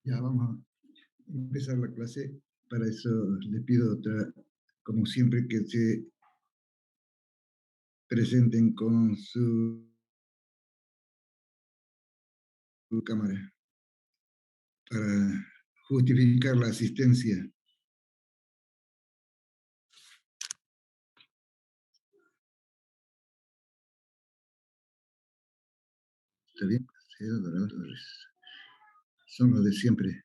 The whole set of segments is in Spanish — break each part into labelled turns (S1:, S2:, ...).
S1: Ya vamos a empezar la clase. Para eso les pido como siempre, que se presenten con su cámara para justificar la asistencia. ¿Está bien? Sí, son los de siempre.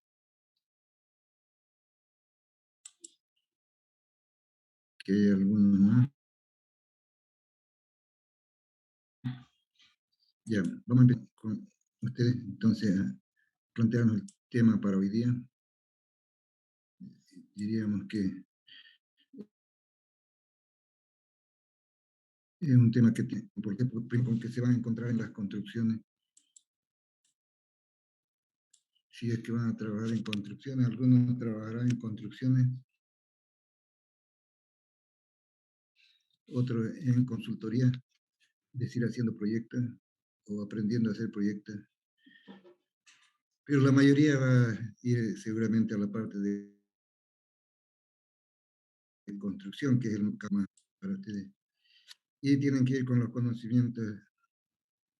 S1: Que hay algunos más. Ya, vamos a empezar con ustedes entonces a plantearnos el tema para hoy día. Diríamos que es un tema que tiene, porque con que se van a encontrar en las construcciones. Si es que van a trabajar en construcciones, algunos trabajarán en construcciones, otros en consultoría, es decir, haciendo proyectos o aprendiendo a hacer proyectos. Pero la mayoría va a ir seguramente a la parte de construcción, que es el campo para ustedes. Y tienen que ir con los conocimientos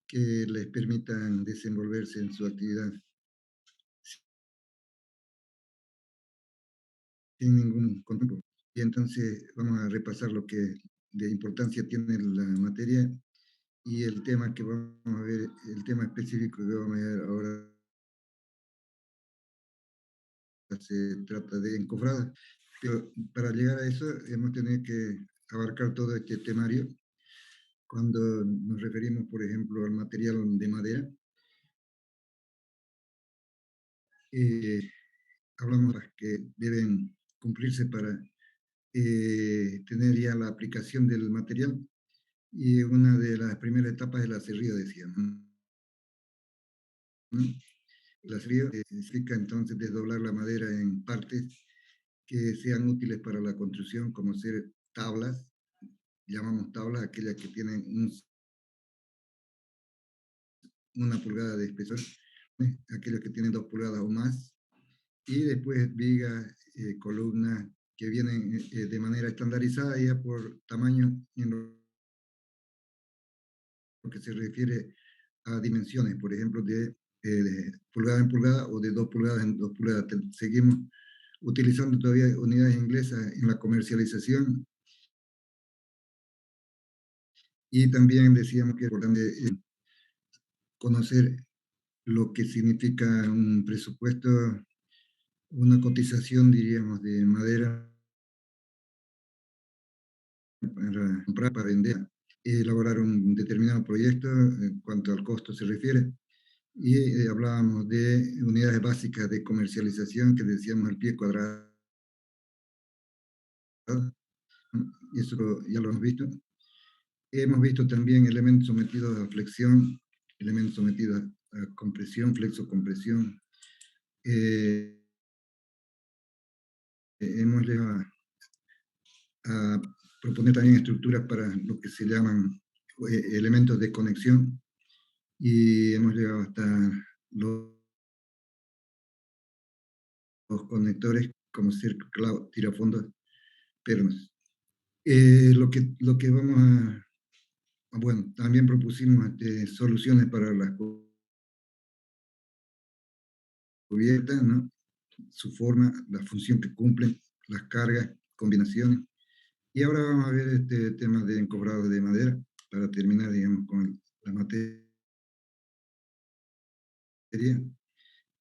S1: que les permitan desenvolverse en su actividad sin ningún control. Y entonces vamos a repasar lo que de importancia tiene la materia y el tema que vamos a ver, el tema específico que vamos a ver ahora se trata de encofradas. Pero para llegar a eso hemos tenido que abarcar todo este temario. Cuando nos referimos, por ejemplo, al material de madera, eh, hablamos de las que deben cumplirse para tener ya la aplicación del material. Y una de las primeras etapas es el aserrío, decíamos. El aserrío significa entonces desdoblar la madera en partes que sean útiles para la construcción, como ser tablas, llamamos tablas aquellas que tienen una pulgada de espesor, aquellas que tienen 2 pulgadas o más, y después vigas, columnas que vienen de manera estandarizada ya por tamaño en lo que se refiere a dimensiones, por ejemplo, de pulgada en pulgada o de 2 pulgadas en 2 pulgadas. Seguimos utilizando todavía unidades inglesas en la comercialización y también decíamos que es importante conocer lo que significa un presupuesto, una cotización, diríamos, de madera para comprar, para vender, elaborar un determinado proyecto en cuanto al costo se refiere. Y hablábamos de unidades básicas de comercialización, que decíamos el pie cuadrado, y eso ya lo hemos visto. Hemos visto también elementos sometidos a flexión, elementos sometidos a compresión, flexo-compresión. Hemos llegado a proponer también estructuras para lo que se llaman elementos de conexión y hemos llegado hasta los conectores como ser tirafondos pernos. Lo que vamos bueno, también propusimos soluciones para las cubiertas, ¿no? Su forma, la función que cumplen, las cargas, combinaciones. Y ahora vamos a ver este tema de encobrado de madera para terminar, digamos, con la materia.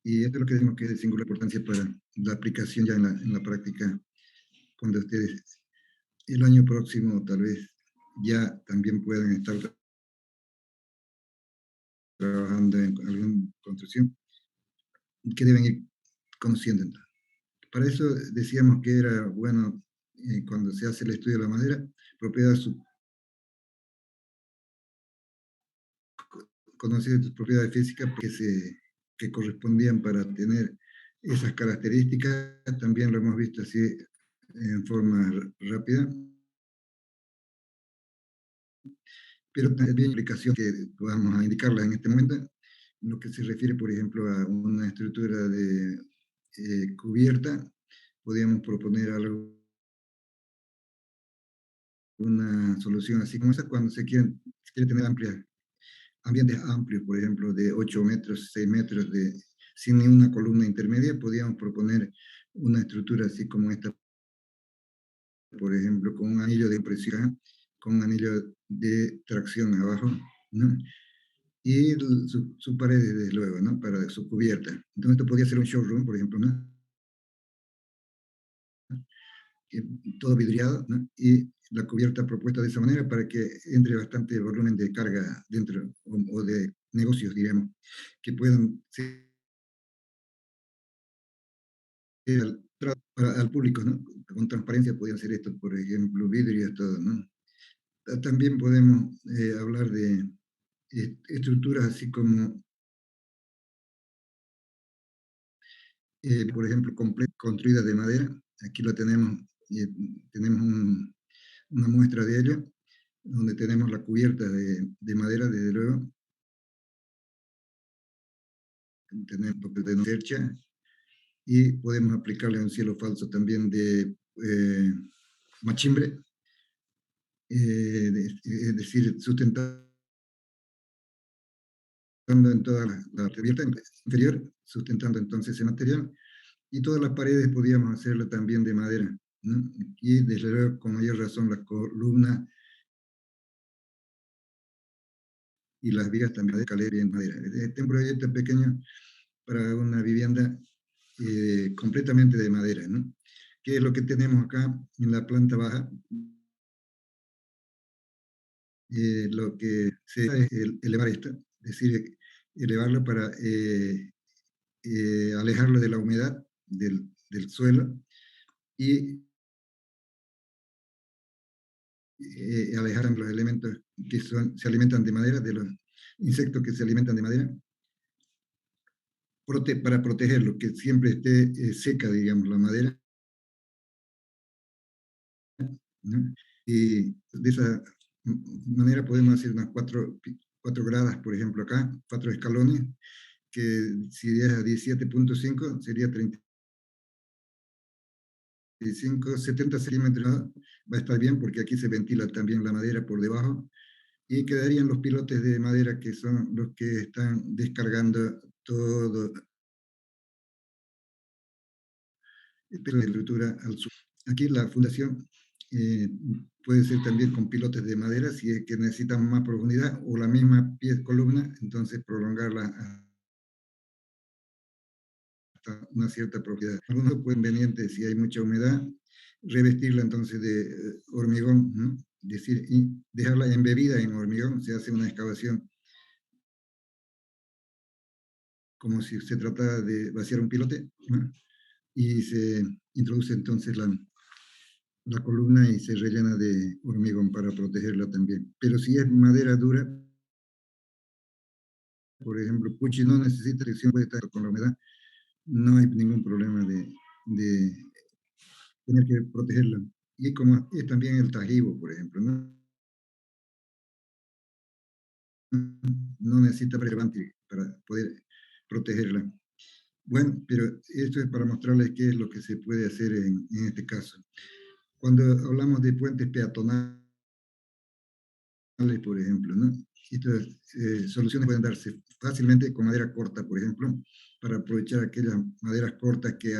S1: Y esto es lo que decimos que es de singular importancia para la aplicación ya en la práctica, cuando ustedes el año próximo tal vez ya también puedan estar trabajando en alguna construcción, que deben ir conociendo. Para eso decíamos que era bueno, cuando se hace el estudio de la madera, propiedad conocer sus propiedades físicas que correspondían para tener esas características. También lo hemos visto así en forma rápida. Pero también aplicación que vamos a indicarla en este momento, lo que se refiere, por ejemplo, a una estructura de cubierta, podríamos proponer una solución así como esa cuando se quiere tener ambientes amplios, por ejemplo, de 8 metros, 6 metros, sin ninguna columna intermedia, podríamos proponer una estructura así como esta, por ejemplo, con un anillo de presión, con un anillo de tracción abajo, ¿no? Y su pared, desde luego, ¿no? Para su cubierta. Entonces, esto podría ser un showroom, por ejemplo, ¿no? Eh, Todo vidriado, ¿no? Y la cubierta propuesta de esa manera para que entre bastante volumen de carga dentro, o de negocios, digamos, que puedan ser al público, ¿no? Con transparencia podrían ser esto, por ejemplo, vidrios, todo, ¿no? También podemos hablar de estructuras así como, por ejemplo, construidas de madera. Aquí lo tenemos, tenemos una muestra de ello, donde tenemos la cubierta de madera, desde luego, tenemos de cercha, y podemos aplicarle un cielo falso también de machimbre, es decir, sustentando en toda la cubierta inferior, sustentando entonces ese material, y todas las paredes podíamos hacerlo también de madera, ¿no? Y desde luego, con mayor razón, las columnas y las vigas también de escalera en madera. Este es un proyecto pequeño para una vivienda completamente de madera, ¿no? ¿Qué es lo que tenemos acá en la planta baja? Lo que se hace es elevar esto, es decir, elevarlo para alejarlo de la humedad del suelo, y alejar los elementos que se alimentan de madera, de los insectos que se alimentan de madera, para protegerlo, que siempre esté seca, digamos, la madera, ¿no? Y de esa manera podemos hacer unas cuatro gradas, por ejemplo, acá, 4 escalones, que si es a 17,5 sería 35, 70 centímetros, va a estar bien porque aquí se ventila también la madera por debajo, y quedarían los pilotes de madera que son los que están descargando todo de la estructura al sur. Aquí la fundación eh, puede ser también con pilotes de madera si es que necesitan más profundidad, o la misma columna, entonces prolongarla hasta una cierta profundidad. Algunos pueden conveniente, si hay mucha humedad, revestirla entonces de hormigón, ¿no? Es decir, y dejarla embebida en hormigón. Se hace una excavación como si se tratara de vaciar un pilote, ¿no? Y se introduce entonces la columna y se rellena de hormigón para protegerla también. Pero si es madera dura, por ejemplo, puchi no necesita protección, puede estar con la humedad, no hay ningún problema de tener que protegerla. Y como es también el tajibo, por ejemplo, no necesita preservante para poder protegerla. Bueno, pero esto es para mostrarles qué es lo que se puede hacer en este caso. Cuando hablamos de puentes peatonales, por ejemplo, ¿no? Estas soluciones pueden darse fácilmente con madera corta, por ejemplo, para aprovechar aquellas maderas cortas que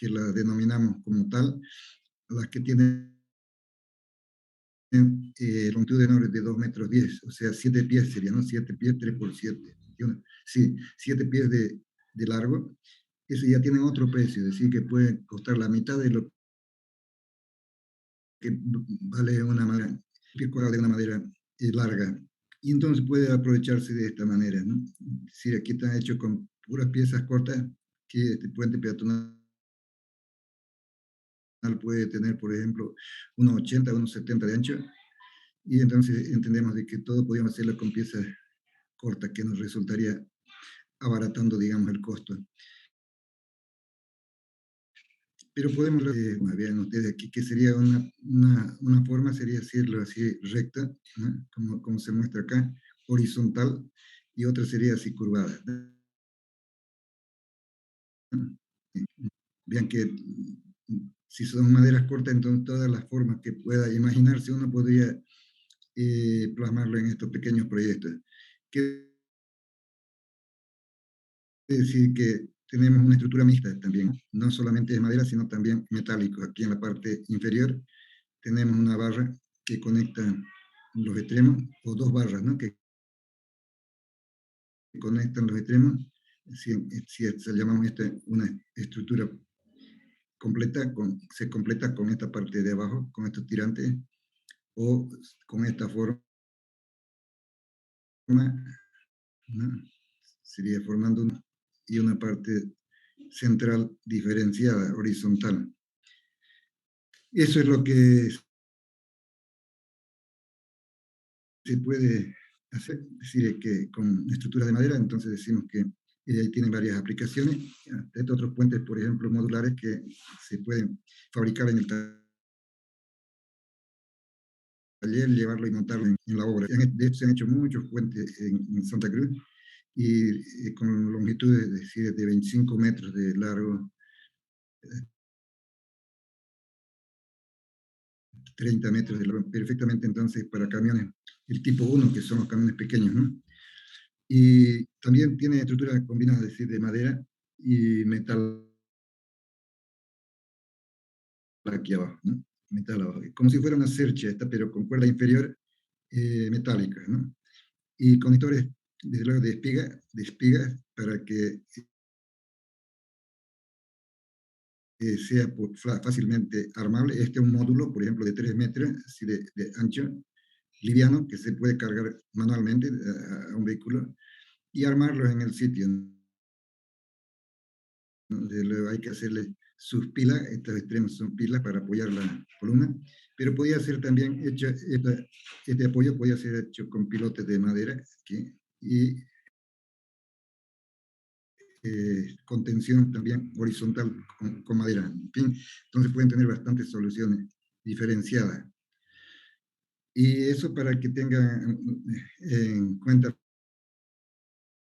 S1: las denominamos como tal, las que tienen longitudes de 2,10 metros, o sea, 7 pies sería, ¿no? 7 pies, 3 por 7. Sí, 7 pies de largo. Eso ya tienen otro precio, es decir, que puede costar la mitad de lo que vale una madera, de una madera larga. Y entonces puede aprovecharse de esta manera, ¿no? Es decir, aquí está hecho con puras piezas cortas, que este puente peatonal puede tener, por ejemplo, unos 80, unos 70 de ancho, y entonces entendemos de que todo podríamos hacerlo con piezas cortas, que nos resultaría abaratando, digamos, el costo. Pero podemos, vean ustedes aquí, que sería una forma, sería hacerlo así recta, ¿no? Como se muestra acá, horizontal, y otra sería así curvada, ¿no? Vean que si son maderas cortas, entonces todas las formas que pueda imaginarse uno podría plasmarlo en estos pequeños proyectos. Quiere decir que tenemos una estructura mixta también, no solamente de madera, sino también metálico. Aquí en la parte inferior tenemos una barra que conecta los extremos, o dos barras, ¿no? Que conectan los extremos, si llamamos esta una estructura completa, se completa con esta parte de abajo, con estos tirantes, o con esta forma, ¿no? Sería formando y una parte central diferenciada, horizontal. Eso es lo que se puede hacer, es decir, que con estructuras de madera, entonces decimos que ahí tienen varias aplicaciones. Estos otros puentes, por ejemplo, modulares que se pueden fabricar en el taller, llevarlo y montarlo en la obra. De hecho, se han hecho muchos puentes en Santa Cruz y con longitudes de 25 metros de largo, 30 metros de largo, perfectamente entonces para camiones, el tipo 1, que son los camiones pequeños, ¿no? Y también tiene estructuras combinadas, es decir, de madera y metal aquí abajo, ¿no? Metal abajo, como si fuera una cercha esta, pero con cuerda inferior metálica, ¿no? Y conectores, desde luego, de espigas para que sea fácilmente armable. Este es un módulo, por ejemplo, de 3 metros así de ancho, liviano, que se puede cargar manualmente a un vehículo y armarlo en el sitio, ¿no? Luego hay que hacerle sus pilas, estos extremos son pilas para apoyar la columna, pero podía ser también hecho, este apoyo podía ser hecho con pilotes de madera aquí, y contención también horizontal con madera. En fin, entonces pueden tener bastantes soluciones diferenciadas. Y eso para que tengan en cuenta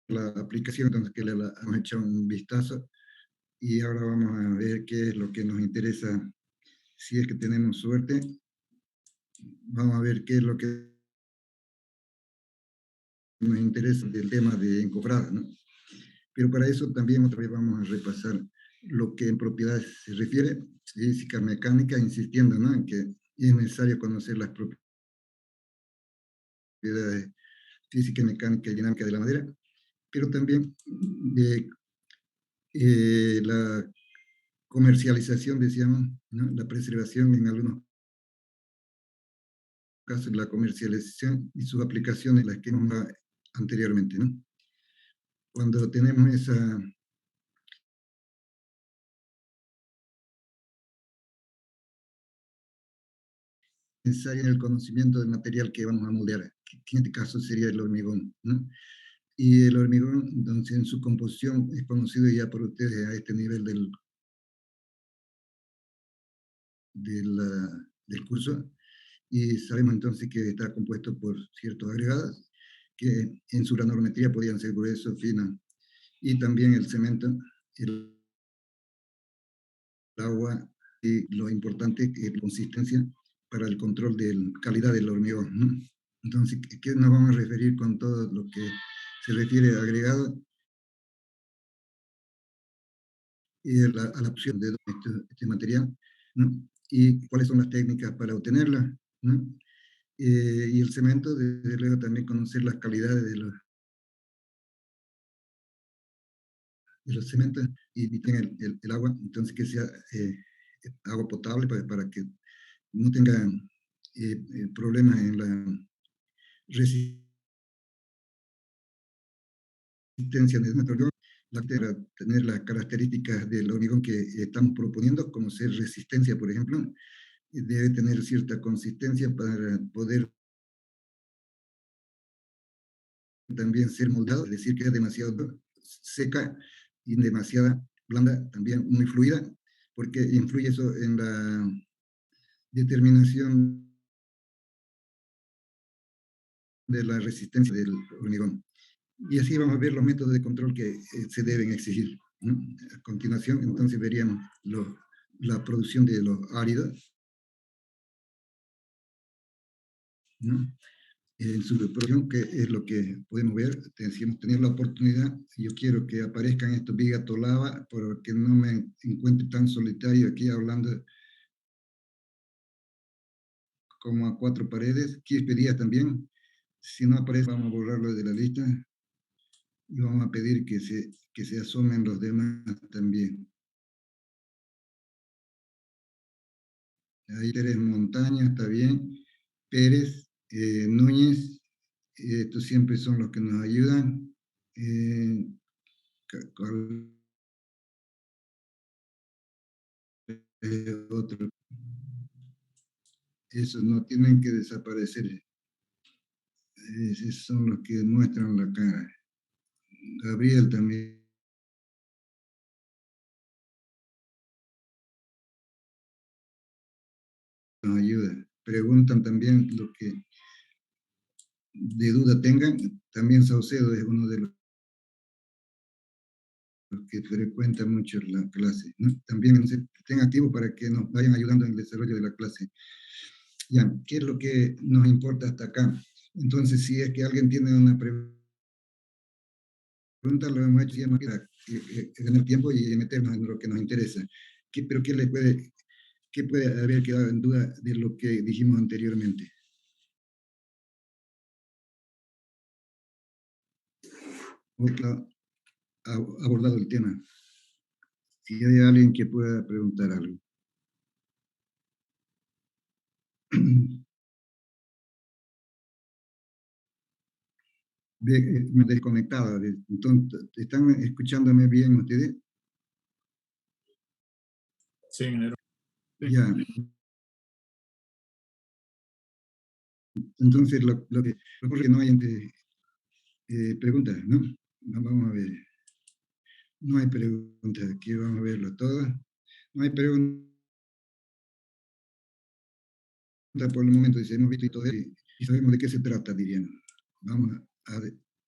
S1: la aplicación, entonces que le hemos hecho un vistazo y ahora vamos a ver qué es lo que nos interesa. Si es que tenemos suerte, vamos a ver qué es lo que nos interesa del tema de encofrada, ¿no? Pero para eso también otra vez vamos a repasar lo que en propiedades se refiere, física, mecánica, insistiendo, ¿no? En que es necesario conocer las propiedades física, mecánica y dinámica de la madera, pero también de la comercialización, decíamos, ¿no? La preservación en algunos casos, la comercialización y sus aplicaciones, las que hemos hablado anteriormente, ¿no? Cuando tenemos esa necesaria en el conocimiento del material que vamos a moldear, que en este caso sería el hormigón, ¿no? Y el hormigón, entonces, en su composición es conocido ya por ustedes a este nivel del curso, y sabemos entonces que está compuesto por ciertos agregados que en su granulometría podían ser gruesos, finos, y también el cemento, el agua y lo importante que es la consistencia para el control de la calidad del hormigón, ¿no? Entonces, ¿qué nos vamos a referir con todo lo que se refiere a agregado y a la opción de este material, ¿no? Y cuáles son las técnicas para obtenerla, ¿no? Y el cemento, desde luego, también conocer las calidades de los cementos y tenga el agua, entonces que sea agua potable para que no tenga problemas en la resistencia de nuestro hormigón, para tener las características del hormigón que estamos proponiendo, como ser resistencia, por ejemplo, debe tener cierta consistencia para poder también ser moldado, es decir, que es demasiado seca y demasiada blanda, también muy fluida, porque influye eso en la determinación de la resistencia del hormigón. Y así vamos a ver los métodos de control que se deben exigir. ¿no? A continuación, entonces veríamos la producción de los áridos, ¿no? En su producción, que es lo que podemos ver, decimos tener la oportunidad, yo quiero que aparezcan estos Bigato Lava, porque no me encuentre tan solitario aquí hablando como a cuatro paredes. Aquí pedía también, si no aparece, vamos a borrarlo de la lista y vamos a pedir que se asomen los demás también. Ahí Pérez Montaña, está bien. Pérez, Núñez, estos siempre son los que nos ayudan. Otro. Esos no tienen que desaparecer. Esos son los que muestran la cara. Gabriel también nos ayuda. Preguntan también lo que de duda tengan. También Saucedo es uno de los que frecuenta mucho la clase, ¿no? También estén activos para que nos vayan ayudando en el desarrollo de la clase. Ya, ¿qué es lo que nos importa hasta acá? Entonces, si es que alguien tiene una pregunta, lo hemos hecho ya para ganar tiempo y meternos en lo que nos interesa. ¿Pero qué puede haber quedado en duda de lo que dijimos anteriormente? ¿O ha abordado el tema? Si hay alguien que pueda preguntar algo. Me desconectaba. Entonces, ¿están escuchándome bien ustedes?
S2: Sí, ingeniero.
S1: Ya. Entonces, lo que ocurre es que no hay preguntas, ¿no? Vamos a ver. No hay preguntas. Aquí vamos a verlo todo. No hay preguntas por el momento. Dice, hemos visto y todo y sabemos de qué se trata, dirían. Vamos a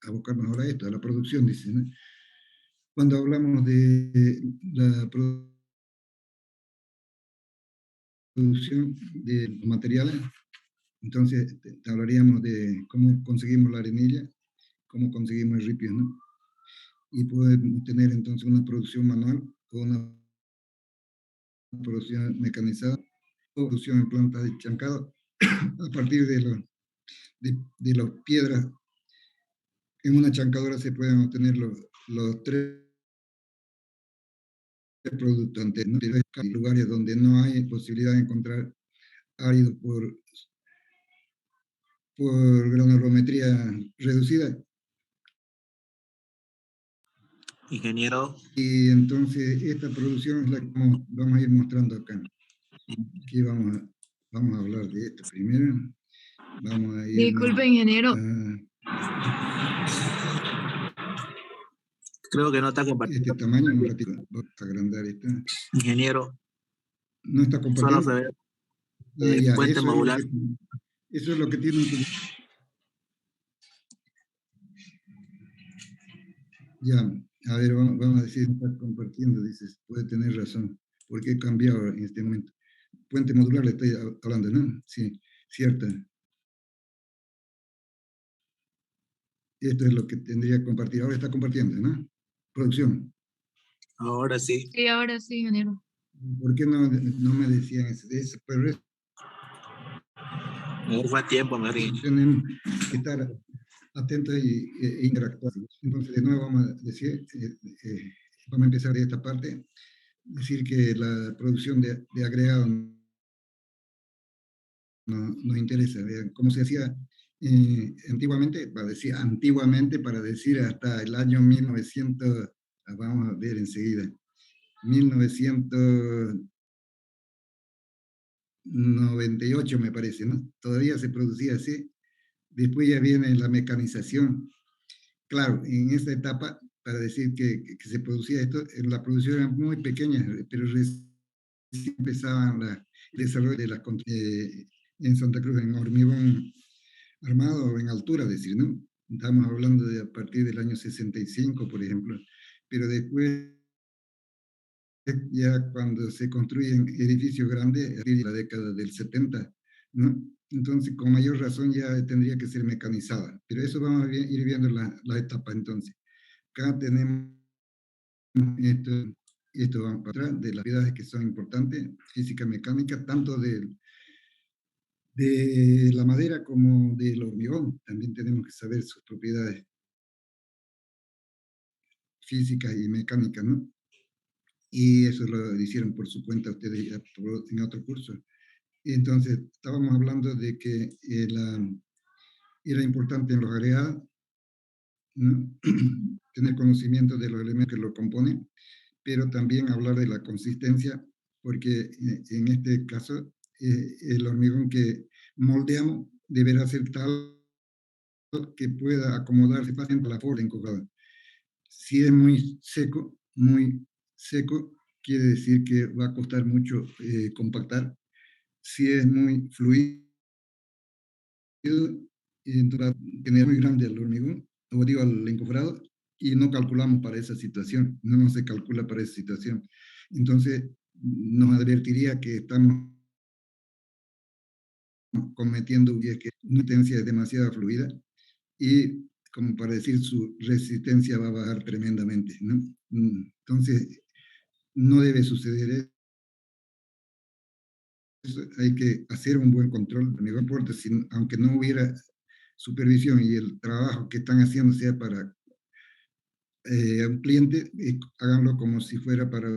S1: abocarnos ahora a esto, a la producción, dice, ¿no? Cuando hablamos de la producción de los materiales, entonces hablaríamos de cómo conseguimos la arenilla, cómo conseguimos el ripio, ¿no? Y podemos tener entonces una producción manual o una producción mecanizada o producción en plantas de chancado a partir de las piedras. En una chancadora se pueden obtener los tres productos anteriores. Hay lugares donde no hay posibilidad de encontrar áridos por granulometría reducida.
S3: Ingeniero.
S1: Y entonces esta producción es la que vamos a ir mostrando acá. Aquí vamos a hablar de esto primero. Vamos a ir.
S4: Disculpe, ingeniero.
S3: Creo que no está compartiendo.
S1: Este tamaño, un ratito, voy a agrandar esto.
S3: Ingeniero.
S1: ¿No está compartiendo?
S3: Solo se ve
S1: ya,
S3: puente modular.
S1: Eso es lo que tienen que... Ya, a ver, vamos a decir, está compartiendo, dices, puede tener razón, porque he cambiado en este momento. Puente modular le estoy hablando, ¿no? Sí, cierto. Esto es lo que tendría que compartir. Ahora está compartiendo, ¿no? Producción.
S3: Ahora sí.
S4: Sí, ahora sí, ingeniero.
S1: ¿Por qué no me decían eso? Pero eso
S3: No fue a tiempo, me
S1: tenemos que estar atentos e interactuar. Entonces, de nuevo vamos a decir, vamos a empezar de esta parte, decir que la producción de agregados nos interesa. Vean cómo se hacía antiguamente, para decir hasta el año 1900, vamos a ver enseguida, 1998 me parece, ¿no? Todavía se producía así. Después ya viene la mecanización. Claro, en esta etapa, para decir que se producía esto, la producción era muy pequeña, pero recién empezaban el desarrollo de las en Santa Cruz, en hormigón armado o en altura, decir, ¿no? Estamos hablando de a partir del año 65, por ejemplo, pero después ya cuando se construyen edificios grandes, a partir de la década del 70, ¿no? Entonces, con mayor razón ya tendría que ser mecanizada. Pero eso vamos a ir viendo la etapa entonces. Acá tenemos esto, esto vamos para atrás, de las actividades que son importantes, física, mecánica, tanto de la madera como del hormigón. También tenemos que saber sus propiedades físicas y mecánicas, ¿no? Y eso lo hicieron por su cuenta ustedes en otro curso. Entonces, estábamos hablando de que era importante en los agregados, ¿no? Tener conocimiento de los elementos que lo componen, pero también hablar de la consistencia, porque en este caso el hormigón que moldeamos deberá ser tal que pueda acomodarse fácilmente a la forma encojada. Si es muy seco, quiere decir que va a costar mucho compactar. Si es muy fluido, entonces va a tener muy grande el hormigón, o digo, el encofrado, y no calculamos para esa situación, no se calcula para esa situación. Entonces, nos advertiría que estamos cometiendo un es que una potencia es demasiado fluida y, como para decir, su resistencia va a bajar tremendamente, ¿no? Entonces, no debe suceder eso, hay que hacer un buen control, no importa, si, aunque no hubiera supervisión y el trabajo que están haciendo sea para un cliente, háganlo como si fuera para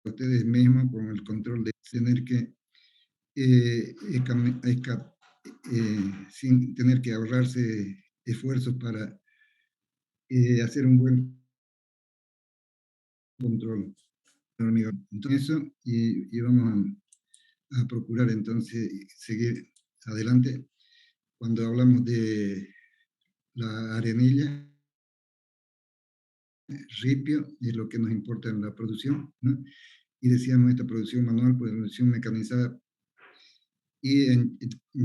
S1: ustedes mismos, con el control de tener que, sin tener que ahorrarse esfuerzos para hacer un buen control. Entonces, eso, y vamos a procurar entonces seguir adelante. Cuando hablamos de la arenilla, ripio, es lo que nos importa en la producción, ¿no? Y decíamos esta producción manual, producción mecanizada y en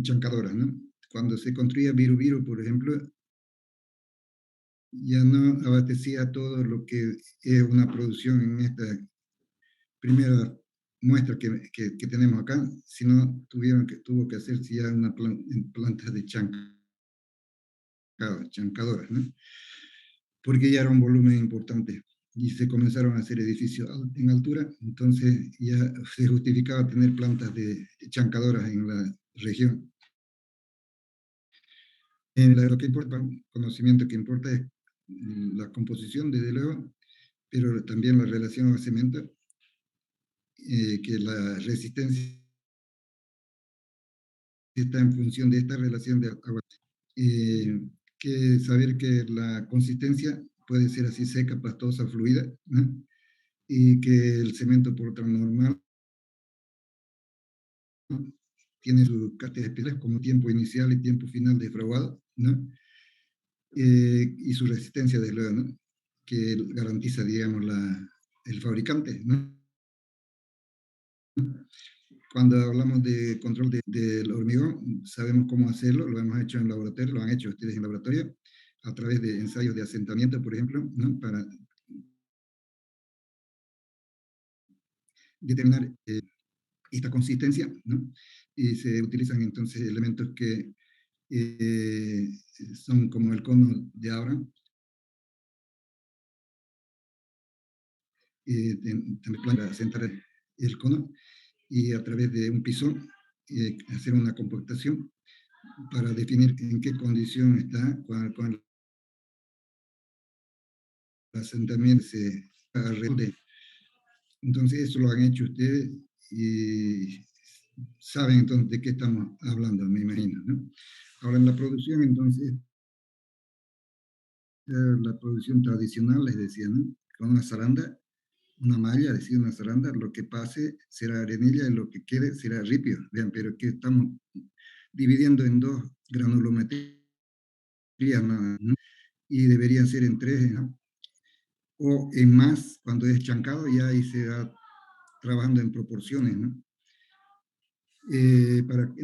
S1: chancadoras, ¿no? Cuando se construía Viru Viru, por ejemplo, ya no abastecía todo lo que es una producción en esta primera muestra que tenemos acá, sino tuvo que hacerse ya una en plantas de chancadoras, ¿no? Porque ya era un volumen importante y se comenzaron a hacer edificios en altura, entonces ya se justificaba tener plantas de chancadoras en la región. Lo que importa, el conocimiento que importa es la composición, desde luego, pero también la relación al cemento, que la resistencia está en función de esta relación de agua. Que saber que la consistencia puede ser así seca, pastosa, fluida, ¿no? Y que el cemento por otra normal, ¿no? Tiene sus características especiales como tiempo inicial y tiempo final de fraguado, ¿no? Y su resistencia, desde luego, ¿no? Que garantiza, digamos, el fabricante, ¿no? Cuando hablamos de control del hormigón, sabemos cómo hacerlo, lo hemos hecho en laboratorio, lo han hecho ustedes en laboratorio, a través de ensayos de asentamiento, por ejemplo, ¿no? Para determinar esta consistencia, ¿no? Y se utilizan entonces elementos que son como el cono de Abraham, también para sentar el cono, y a través de un pisón hacer una compactación para definir en qué condición está con el asentamiento alrededor de. Entonces, eso lo han hecho ustedes y saben entonces de qué estamos hablando, me imagino, ¿no? Ahora, en la producción, entonces, la producción tradicional, les decía, ¿no? Con una zaranda, una malla, decir una zaranda, lo que pase será arenilla y lo que quede será ripio. Vean, pero que estamos dividiendo en dos granulometrías, ¿no? Y deberían ser en tres, ¿no? O en más, cuando es chancado, ya ahí se va trabajando en proporciones, ¿no? Para,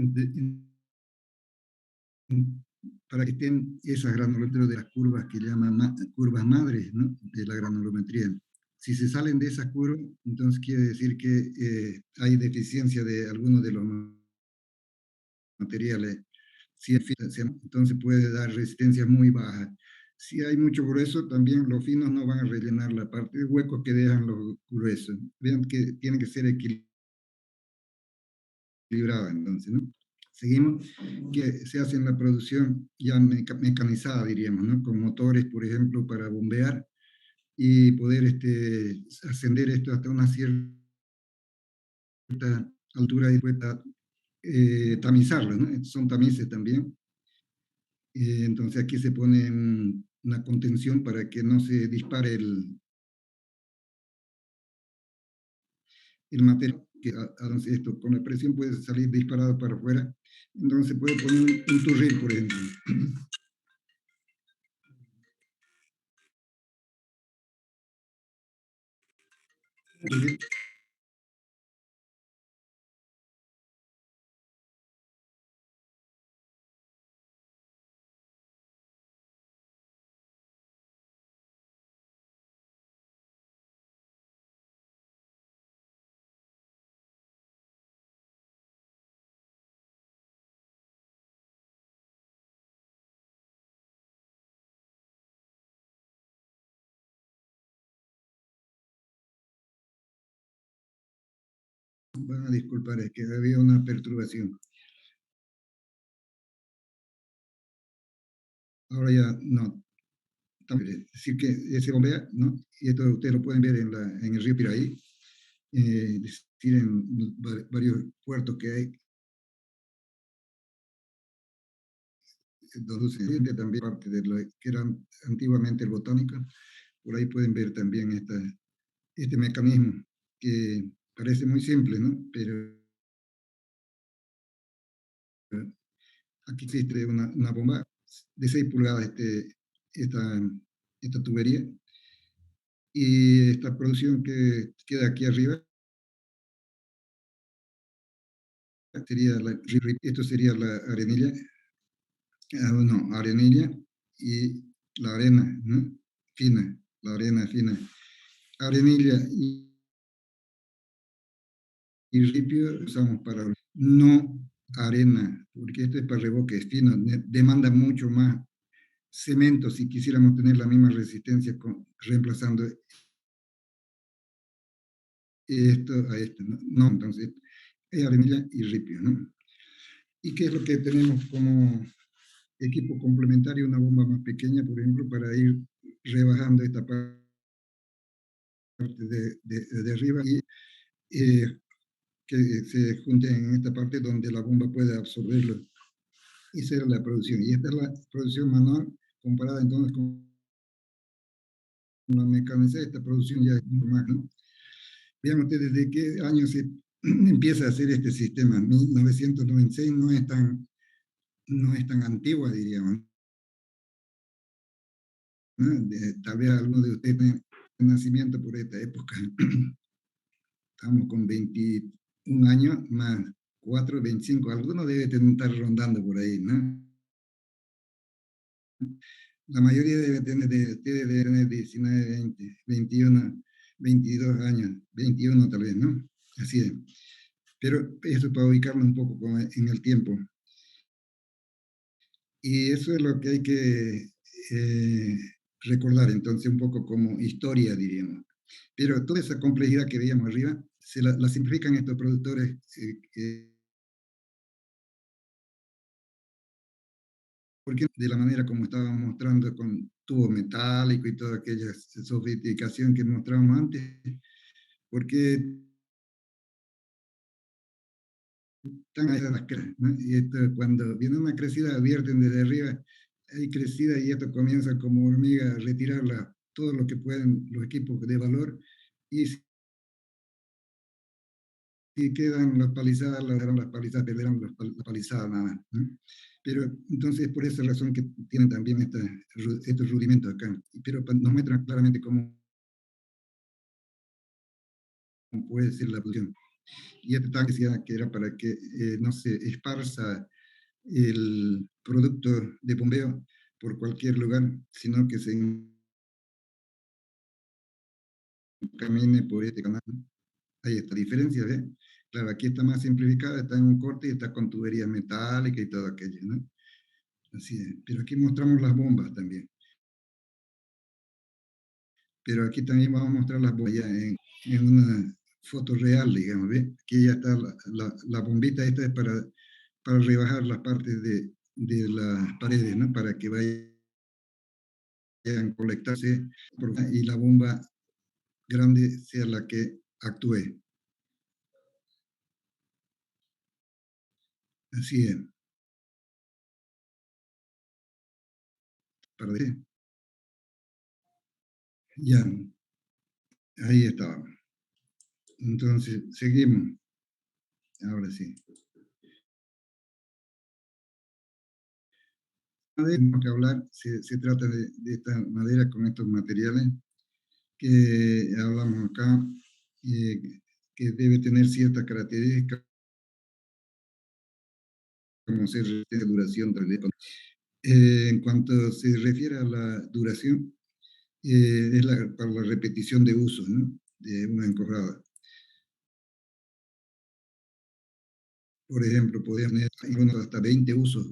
S1: para que estén esas granulometrías de las curvas que llaman curvas madres, ¿no? De la granulometría. Si se salen de esa curva, entonces quiere decir que hay deficiencia de algunos de los materiales. Si entonces puede dar resistencia muy baja. Si hay mucho grueso, también los finos no van a rellenar la parte de hueco que dejan los gruesos. Vean que tiene que ser equilibrada, entonces, ¿no? Seguimos, que se hace en la producción ya mecanizada, diríamos, ¿no? Con motores, por ejemplo, para bombear y poder ascender esto hasta una cierta altura y pueda tamizarlo, ¿no? Son tamices también. Entonces aquí se pone una contención para que no se dispare el material, que entonces esto con la presión puede salir disparado para afuera. Entonces se puede poner un turril, por ejemplo. Van a disculpar, es que había una perturbación. Ahora ya no. Es decir, que se bombea, ¿no? Y esto ustedes lo pueden ver en el río Piraí, es decir, en varios puertos que hay, donde también parte de lo que era antiguamente el botánico. Por ahí pueden ver también este mecanismo que parece muy simple, ¿no? Pero aquí existe una bomba de 6 pulgadas esta, esta tubería, y esta producción que queda aquí arriba sería esto sería la arenilla, no, arenilla y la arena, ¿no? Fina, la arena fina. Arenilla y ripio usamos para no arena, porque esto es para revoque, es fino, demanda mucho más cemento si quisiéramos tener la misma resistencia reemplazando esto a esto, ¿no? No, entonces es arenilla y ripio, ¿no? ¿Y qué es lo que tenemos como equipo complementario? Una bomba más pequeña, por ejemplo, para ir rebajando esta parte de arriba y que se junte en esta parte donde la bomba puede absorberlo y hacer la producción. Y esta es la producción manual comparada entonces con la mecanizada. Esta producción ya es normal, ¿no? Vean ustedes desde qué año se empieza a hacer este sistema. 1996 no es tan antigua, diríamos, ¿no? Tal vez algunos de ustedes tengan nacimiento por esta época. Estamos con 21 años más 4, 25. Algunos deben estar rondando por ahí, ¿no? La mayoría debe tener, de ustedes deben tener 19, 20, 21, 22 años, 21 tal vez, ¿no? Así es. Pero eso para ubicarlo un poco en el tiempo. Y eso es lo que hay que recordar, entonces, un poco como historia, diríamos. Pero toda esa complejidad que veíamos arriba, se la simplifican estos productores porque de la manera como estábamos mostrando con tubo metálico y toda aquella sofisticación que mostrábamos antes, porque están ahí las ¿no? Y esto, cuando viene una crecida, advierten desde arriba, hay crecida y esto comienza como hormiga a retirar todo lo que pueden los equipos de valor, y si quedan las palizadas, las palizadas, perderán la palizada nada más, ¿no? Pero entonces por esa razón que tienen también estos rudimentos acá, pero nos muestran claramente cómo puede ser la producción. Y este tanque decía que era para que no se esparza el producto de bombeo por cualquier lugar, sino que se camine por este canal. Hay esta diferencia, ¿ves? Claro, aquí está más simplificada, está en un corte y está con tubería metálica y todo aquello, ¿no? Así es. Pero aquí mostramos las bombas también. Pero aquí también vamos a mostrar las bombas ya en una foto real, digamos, ¿ves? Aquí ya está la bombita, esta es para rebajar las partes de las paredes, ¿no? Para que vayan a colectarse y la bomba grande sea la que actúe. Así es. Para ver. Ya, ahí estaba. Entonces, seguimos. Ahora sí. Tenemos que hablar, se trata de esta madera con estos materiales que hablamos acá, que debe tener ciertas características como ser resistente a duración. En cuanto se refiere a la duración, es para la repetición de uso, ¿no? De una encofrada. Por ejemplo, podríamos tener hasta 20 usos,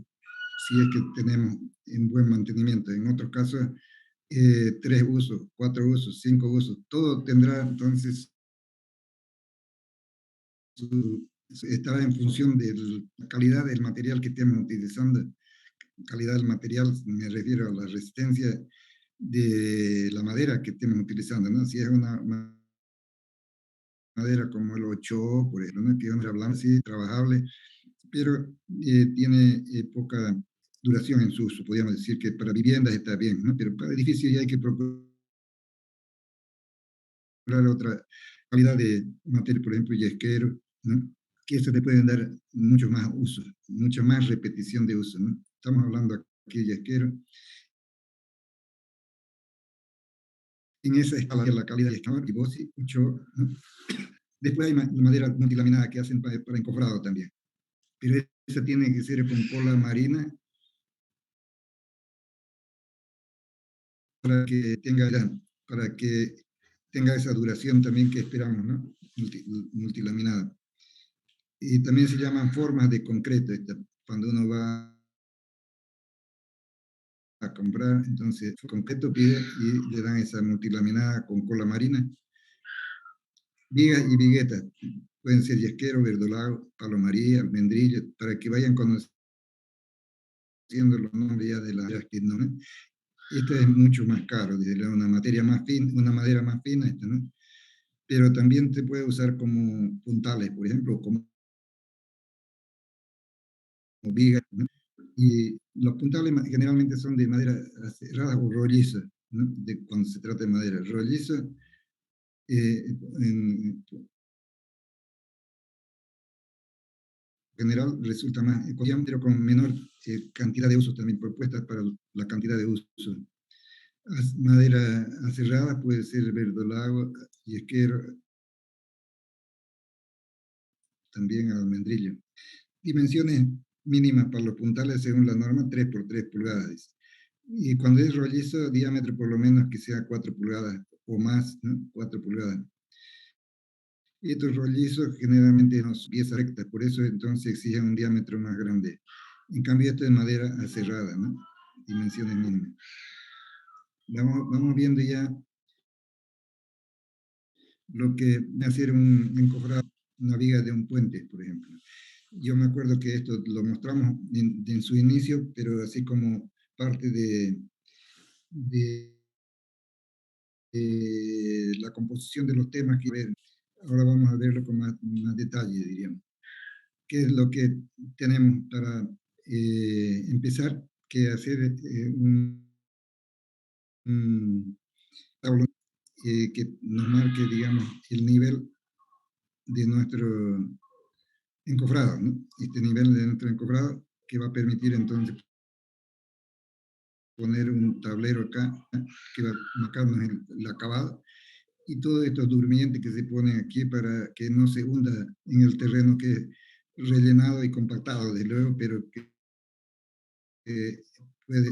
S1: si es que tenemos en buen mantenimiento. En otros casos, 3 usos, 4 usos, 5 usos. Todo tendrá entonces estará en función de la calidad del material que estemos utilizando. Calidad del material, me refiero a la resistencia de la madera que estemos utilizando, ¿no? Si es una madera como el 8, por ejemplo, ¿no? Que es una blanca, sí, trabajable, pero tiene poca duración en su uso. Podríamos decir que para viviendas está bien, ¿no? Pero para edificios ya hay que procurar otra calidad de material, por ejemplo, yesquero, ¿no? Que eso le pueden dar mucho más uso, mucha más repetición de uso, ¿no? Estamos hablando aquí de yesquero. En esa escala de la calidad de yesquero y bosi, mucho, ¿no? Después hay madera multilaminada que hacen para encofrado también. Pero esa tiene que ser con cola marina para que tenga esa duración también que esperamos, ¿no? Multilaminada. Y también se llaman formas de concreto, cuando uno va a comprar, entonces concreto pide y le dan esa multilaminada con cola marina. Vigas y viguetas, pueden ser yesquero, verdolago, palomaría, almendrillo, para que vayan conociendo los nombres ya de las que no, ¿no? Esta es mucho más caro, una materia más fina, una madera más fina, esta, ¿no? Pero también se puede usar como puntales, por ejemplo, como vigas, ¿no? Y los puntales generalmente son de madera cerrada o rolliza, ¿no? Cuando se trata de madera rolliza, en general resulta más económico, pero con menor cantidad de usos también, propuestas para la cantidad de usos. Madera aserrada puede ser verdolago, yesquero, también almendrillo. Dimensiones mínimas para los puntales según la norma, 3 por 3 pulgadas. Y cuando es rollizo, diámetro por lo menos que sea 4 pulgadas o más, ¿no? 4 pulgadas. Y estos rollizos generalmente no son piezas rectas, por eso entonces exigen un diámetro más grande. En cambio, esto es madera aserrada, ¿no? Dimensiones mínimas. Vamos viendo ya lo que va a ser un encofrado, una viga de un puente, por ejemplo. Yo me acuerdo que esto lo mostramos en su inicio, pero así como parte de la composición de los temas que ver. Ahora vamos a verlo con más detalle, diríamos. ¿Qué es lo que tenemos para empezar? Que hacer un tablón que nos marque, digamos, el nivel de nuestro encofrado, ¿no? Este nivel de nuestro encofrado que va a permitir entonces poner un tablero acá que va a marcarnos el acabado y todos estos durmientes que se ponen aquí para que no se hunda en el terreno que es rellenado y compactado, desde luego, pero que puede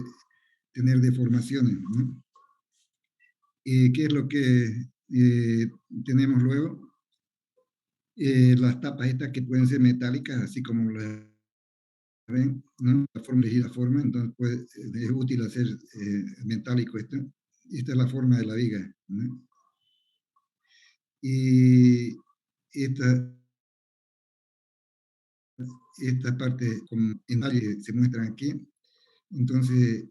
S1: tener deformaciones, ¿no? ¿Qué es lo que tenemos luego las tapas estas que pueden ser metálicas, así como las ven, ¿no? La forma elegida forma, entonces es útil hacer metálico esto. Esta es la forma de la viga, ¿no? Y esta parte como en detalle se muestran aquí. Entonces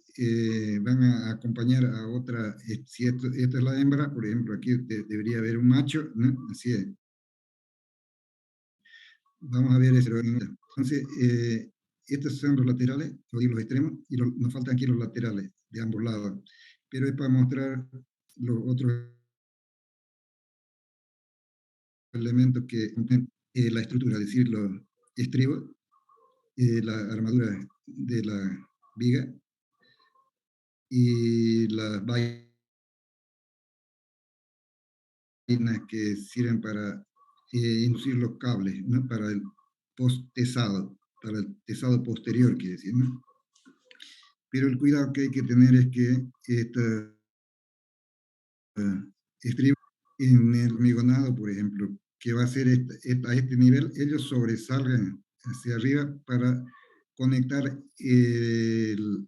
S1: van a acompañar a otra, si esta es la hembra, por ejemplo, aquí debería haber un macho, ¿no? Así es. Vamos a ver eso. Entonces, estos son los laterales, los extremos, y nos faltan aquí los laterales de ambos lados. Pero es para mostrar los otros elementos que componen la estructura, es decir, los estribos, la armadura de la viga y las vainas que sirven para inducir los cables, ¿no? Para el post-tesado, para el tesado posterior, quiere decir, ¿no? Pero el cuidado que hay que tener es que esta estribo en el hormigonado, por ejemplo, que va a ser a este nivel, ellos sobresalgan hacia arriba para conectar el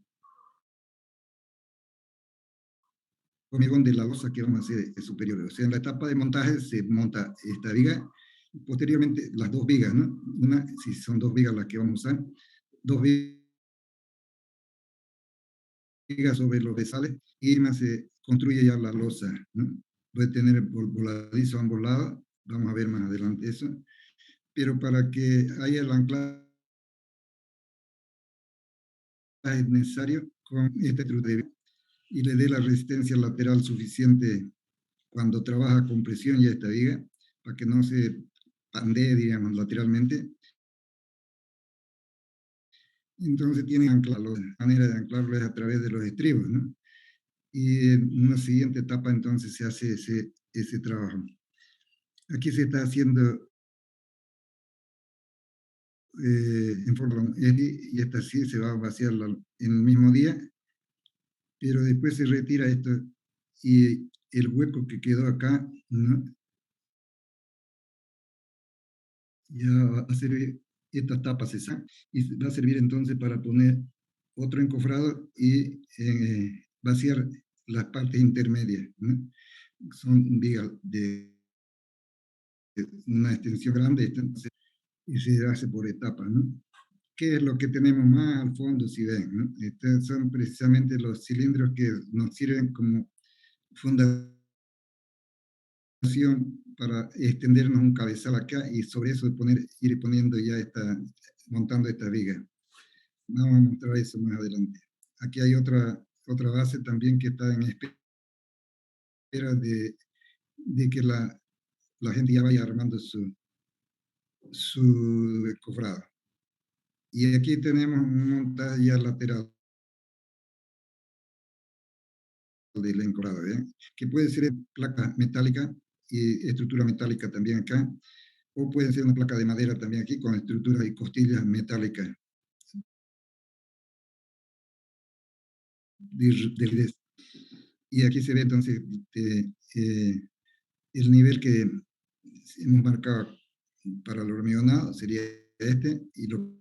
S1: hormigón de la losa que vamos a hacer superior. O sea, en la etapa de montaje se monta esta viga, posteriormente las dos vigas, ¿no? Una, si son dos vigas las que vamos a usar, dos vigas sobre los besales y más se construye ya la losa, ¿no? Puede tener voladizo a ambos lados, vamos a ver más adelante eso, pero para que haya el anclaje necesario con esta estructura y le dé la resistencia lateral suficiente cuando trabaja con presión ya esta viga, para que no se pandee, digamos, lateralmente. Entonces tienen anclarlo, la manera de anclarlo es a través de los estribos, ¿no? Y en una siguiente etapa entonces se hace ese trabajo. Aquí se está haciendo en forma y esta sí se va a vaciar en el mismo día, pero después se retira esto y el hueco que quedó acá, ¿no? Ya va a servir, esta tapa se saca y va a servir entonces para poner otro encofrado y vaciar las partes intermedias, ¿no? Son vigas de una extensión grande entonces, y se hace por etapas, ¿no? ¿Qué es lo que tenemos más al fondo, si ven, ¿no? Estos son precisamente los cilindros que nos sirven como fundación para extendernos un cabezal acá y sobre eso ir poniendo ya montando esta viga. Vamos a mostrar eso más adelante. Aquí hay otra base también que está en espera de que la gente ya vaya armando su cofrado. Y aquí tenemos un montaje ya lateral del encofrado, ¿eh? Que puede ser placa metálica y estructura metálica también acá, o puede ser una placa de madera también aquí con estructuras y costillas metálicas de rigidez. Y aquí se ve entonces el nivel que hemos marcado para el hormigonado sería este, y lo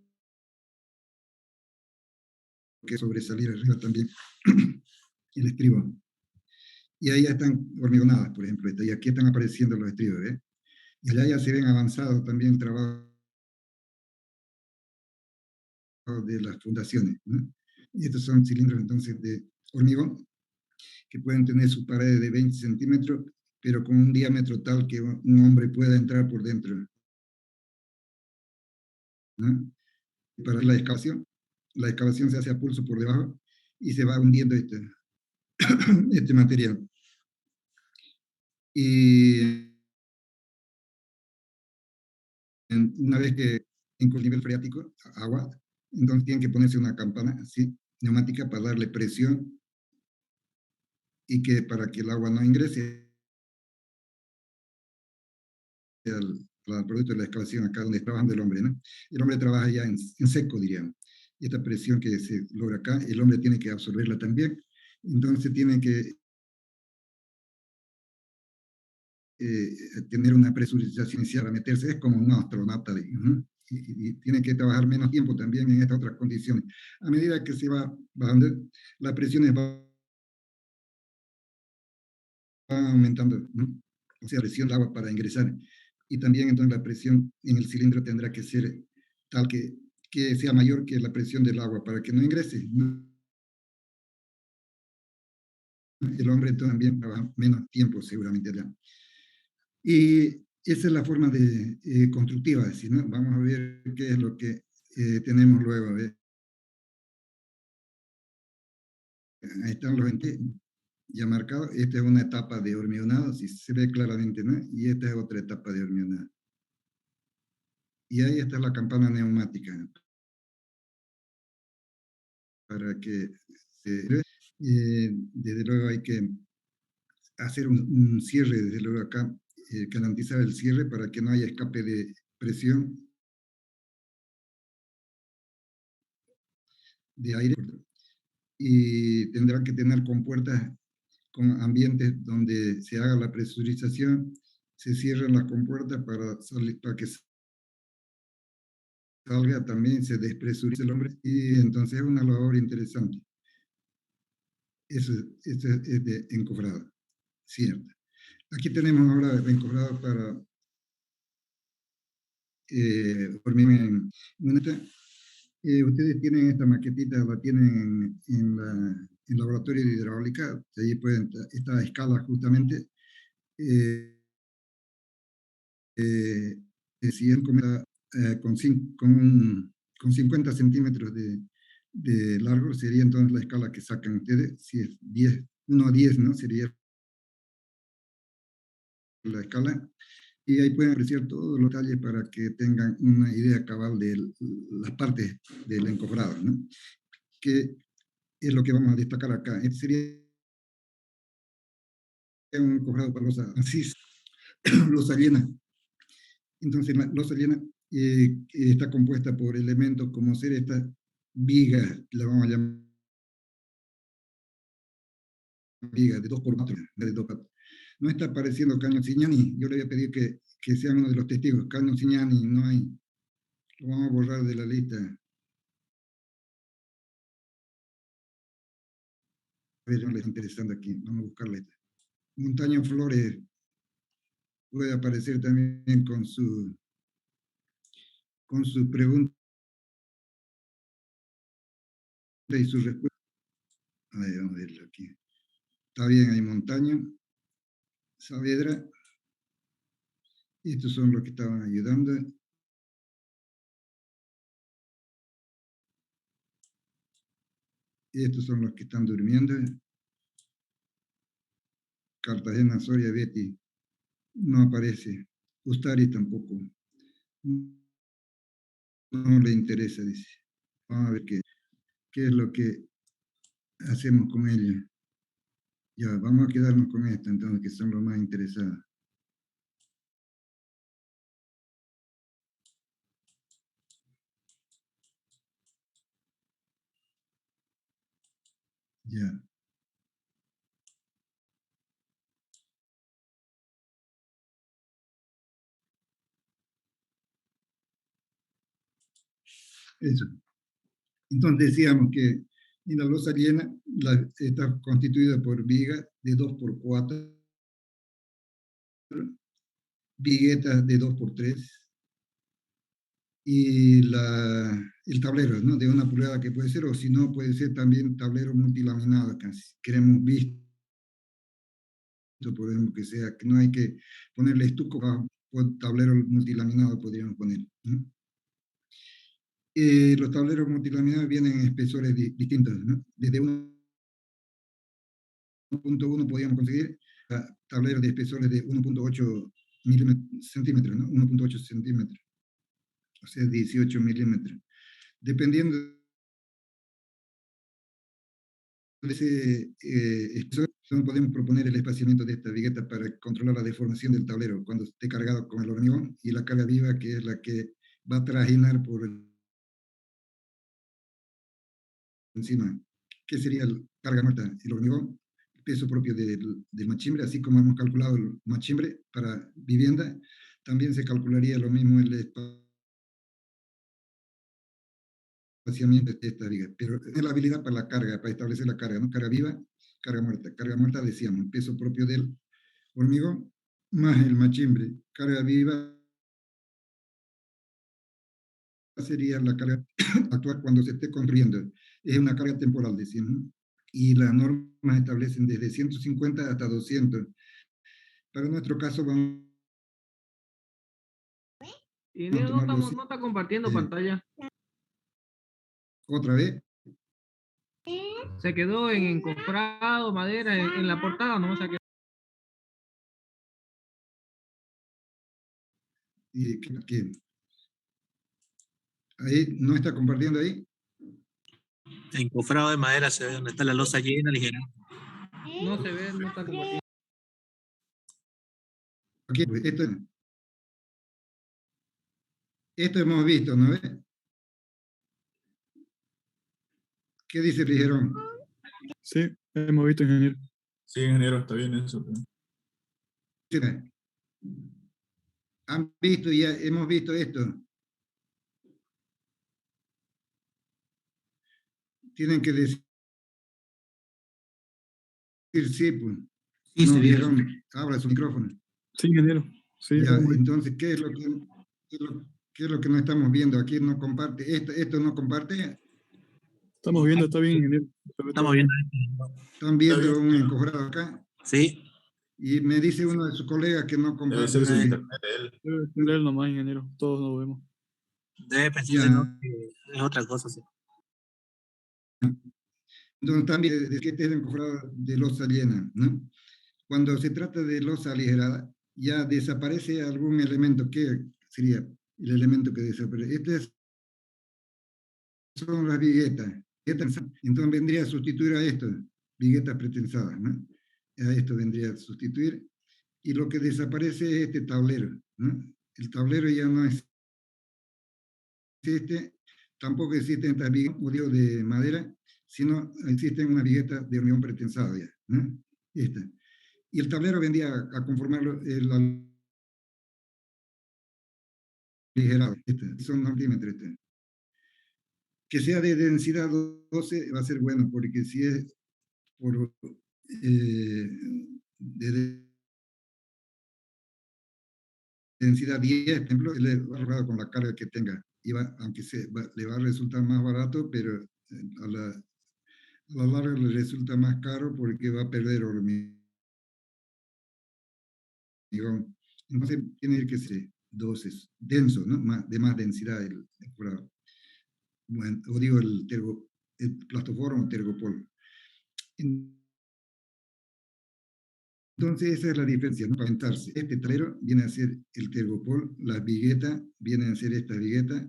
S1: que sobresalir arriba también el estribo. Y ahí ya están hormigonadas, por ejemplo, y aquí están apareciendo los estribos, ¿eh? Y allá ya se ven avanzados también el trabajo de las fundaciones, ¿no? Y estos son cilindros entonces de hormigón que pueden tener su pared de 20 centímetros, pero con un diámetro tal que un hombre pueda entrar por dentro, ¿no? Para la excavación se hace a pulso por debajo y se va hundiendo este material. Y una vez que en el nivel freático, agua, entonces tienen que ponerse una campana así, neumática, para darle presión y que para que el agua no ingrese al producto de la excavación, acá donde está trabajando el hombre, ¿no? El hombre trabaja ya en seco, diríamos. Y esta presión que se logra acá, el hombre tiene que absorberla también. Entonces tiene que tener una presurización inicial a meterse, es como un astronauta, ¿no? Y tiene que trabajar menos tiempo también en estas otras condiciones. A medida que se va bajando, la presión va aumentando, ¿no? O sea, la presión del agua para ingresar. Y también entonces la presión en el cilindro tendrá que ser tal que sea mayor que la presión del agua para que no ingrese, ¿no? El hombre también trabaja menos tiempo seguramente allá. Y esa es la forma de, constructiva, decir, ¿no? Vamos a ver qué es lo que tenemos luego. A ver. Ahí están los 20 ya marcados. Esta es una etapa de hormigueonado, si se ve claramente, ¿no? Y esta es otra etapa de hormigueonado. Y ahí está la campana neumática, para que desde luego hay que hacer un cierre, desde luego acá, garantizar el cierre para que no haya escape de presión de aire, y tendrán que tener compuertas con ambientes donde se haga la presurización, se cierran las compuertas para que salga también, se despresurice el hombre, y entonces es una labor interesante. Eso es de encofrado, cierto. Aquí tenemos ahora encofrado para hormigón en una. Ustedes tienen esta maquetita, la tienen en el laboratorio de hidráulica, allí pueden, esta escala justamente, si él comienza con 50 centímetros de largo, sería entonces la escala que sacan ustedes, si es 10, 1 a 10, ¿no? Sería la escala, y ahí pueden apreciar todos los detalles para que tengan una idea cabal de las partes del encofrado, ¿no? Que es lo que vamos a destacar acá. Este sería un encofrado para losa, así losa llena. Entonces, la losa llena está compuesta por elementos como ser estas vigas, la vamos a llamar vigas de 2x4, de 2x4. No está apareciendo Caño Cignani. Yo le voy a pedir que sean uno de los testigos. Caño Cignani no hay. Lo vamos a borrar de la lista. A ver, no les está interesando aquí. Vamos a buscarle. Montaño Flores puede aparecer también con su pregunta y su respuesta. A ver, vamos a verlo aquí. Está bien, hay Montaño, Saavedra. Estos son los que estaban ayudando. Estos son los que están durmiendo. Cartagena, Soria, Betty. No aparece. Ustari tampoco. No le interesa, dice. Vamos a ver qué es lo que hacemos con ella. Ya, vamos a quedarnos con esta, entonces, que son los más interesados. Ya. Eso. Entonces decíamos que en la losa llena está constituida por vigas de 2x4, viguetas de 2x3, y el tablero, ¿no? De 1 pulgada, que puede ser, o si no, puede ser también tablero multilaminado, casi, que hemos visto, por ejemplo, que sea, que no hay que ponerle estuco, tablero multilaminado podríamos poner, ¿no? Los tableros multilaminados vienen en espesores distintos, ¿no? Desde 1.1 podíamos conseguir tableros de espesores de 1.8 centímetros, ¿no? 1.8 centímetros, o sea, 18 milímetros. Dependiendo de ese espesor, podemos proponer el espaciamiento de esta vigueta para controlar la deformación del tablero cuando esté cargado con el hormigón, y la carga viva, que es la que va a trajinar por encima. ¿Qué sería la carga muerta? El hormigón, peso propio del machimbre, así como hemos calculado el machimbre para vivienda, también se calcularía lo mismo el espaciamiento de esta viga, pero es la habilidad para la carga, para establecer la carga, ¿no? Carga viva, carga muerta decíamos, peso propio del hormigón más el machimbre, carga viva sería la carga actual cuando se esté construyendo, es una carga temporal, decíamos, ¿no? Y las normas establecen desde 150 hasta 200. Para nuestro caso vamos
S2: Y
S1: a tomarlo
S2: no está compartiendo pantalla.
S1: otra vez.
S2: Se quedó en encofrado, madera, en la portada, ¿no? O sea que
S1: Y ahí no está compartiendo ahí.
S3: Encofrado de madera se ve donde está la losa llena, ligera.
S2: no se ve, no está compartiendo.
S1: Aquí, esto hemos visto, ¿no ves? ¿Qué dice Frigerón?
S5: Sí, hemos visto, ingeniero.
S6: Sí, ingeniero, está bien eso.
S1: Han visto y hemos visto esto. Tienen que decir sí, pues.
S3: Sí,
S1: No,
S3: se ve.
S1: Frigerón, abra su micrófono.
S5: Sí, ingeniero. Sí,
S1: Ya,
S5: hemos visto.
S1: entonces, ¿qué es lo que no estamos viendo? Aquí no comparte. Esto no comparte.
S5: Estamos viendo, está bien, ingeniero.
S3: Estamos viendo.
S1: Están viendo un encofrado acá.
S3: Sí,
S1: Y me dice uno de sus colegas que no
S6: Debe
S1: comparte.
S6: ser su
S1: Ahí.
S6: internet de él.
S5: Debe ser él nomás, ingeniero. Todos nos vemos.
S3: debe pensarse,
S1: Ya.
S3: ¿no? Que es otra cosa. Sí.
S1: Entonces también de que esté encofrado de losa llena, ¿no? Cuando se trata de losa aligerada, ya desaparece algún elemento. ¿Qué sería el elemento que desaparece? Son las viguetas. Entonces vendría a sustituir a esto, viguetas pretensadas, ¿no? A esto vendría a sustituir. Y lo que desaparece es este tablero, ¿no? El tablero ya no existe, tampoco existen estas vigas de madera, sino existen unas viguetas de hormigón pretensado ya, ¿no? Esta. Y el tablero vendría a conformarlo el aligerado, son centímetros. Que sea de densidad 12 va a ser bueno, porque si es por de densidad 10, por ejemplo, él va ahorrado con la carga que tenga. Aunque le va a resultar más barato, pero a la larga le resulta más caro porque va a perder hormigón. Entonces tiene que ser 12, denso, ¿no? De más densidad el curado. Bueno, o digo el plastoformo o tergopol. Entonces esa es la diferencia, ¿no? Para aventarse. Este tablero viene a ser el tergopol, las viguetas vienen a ser estas viguetas,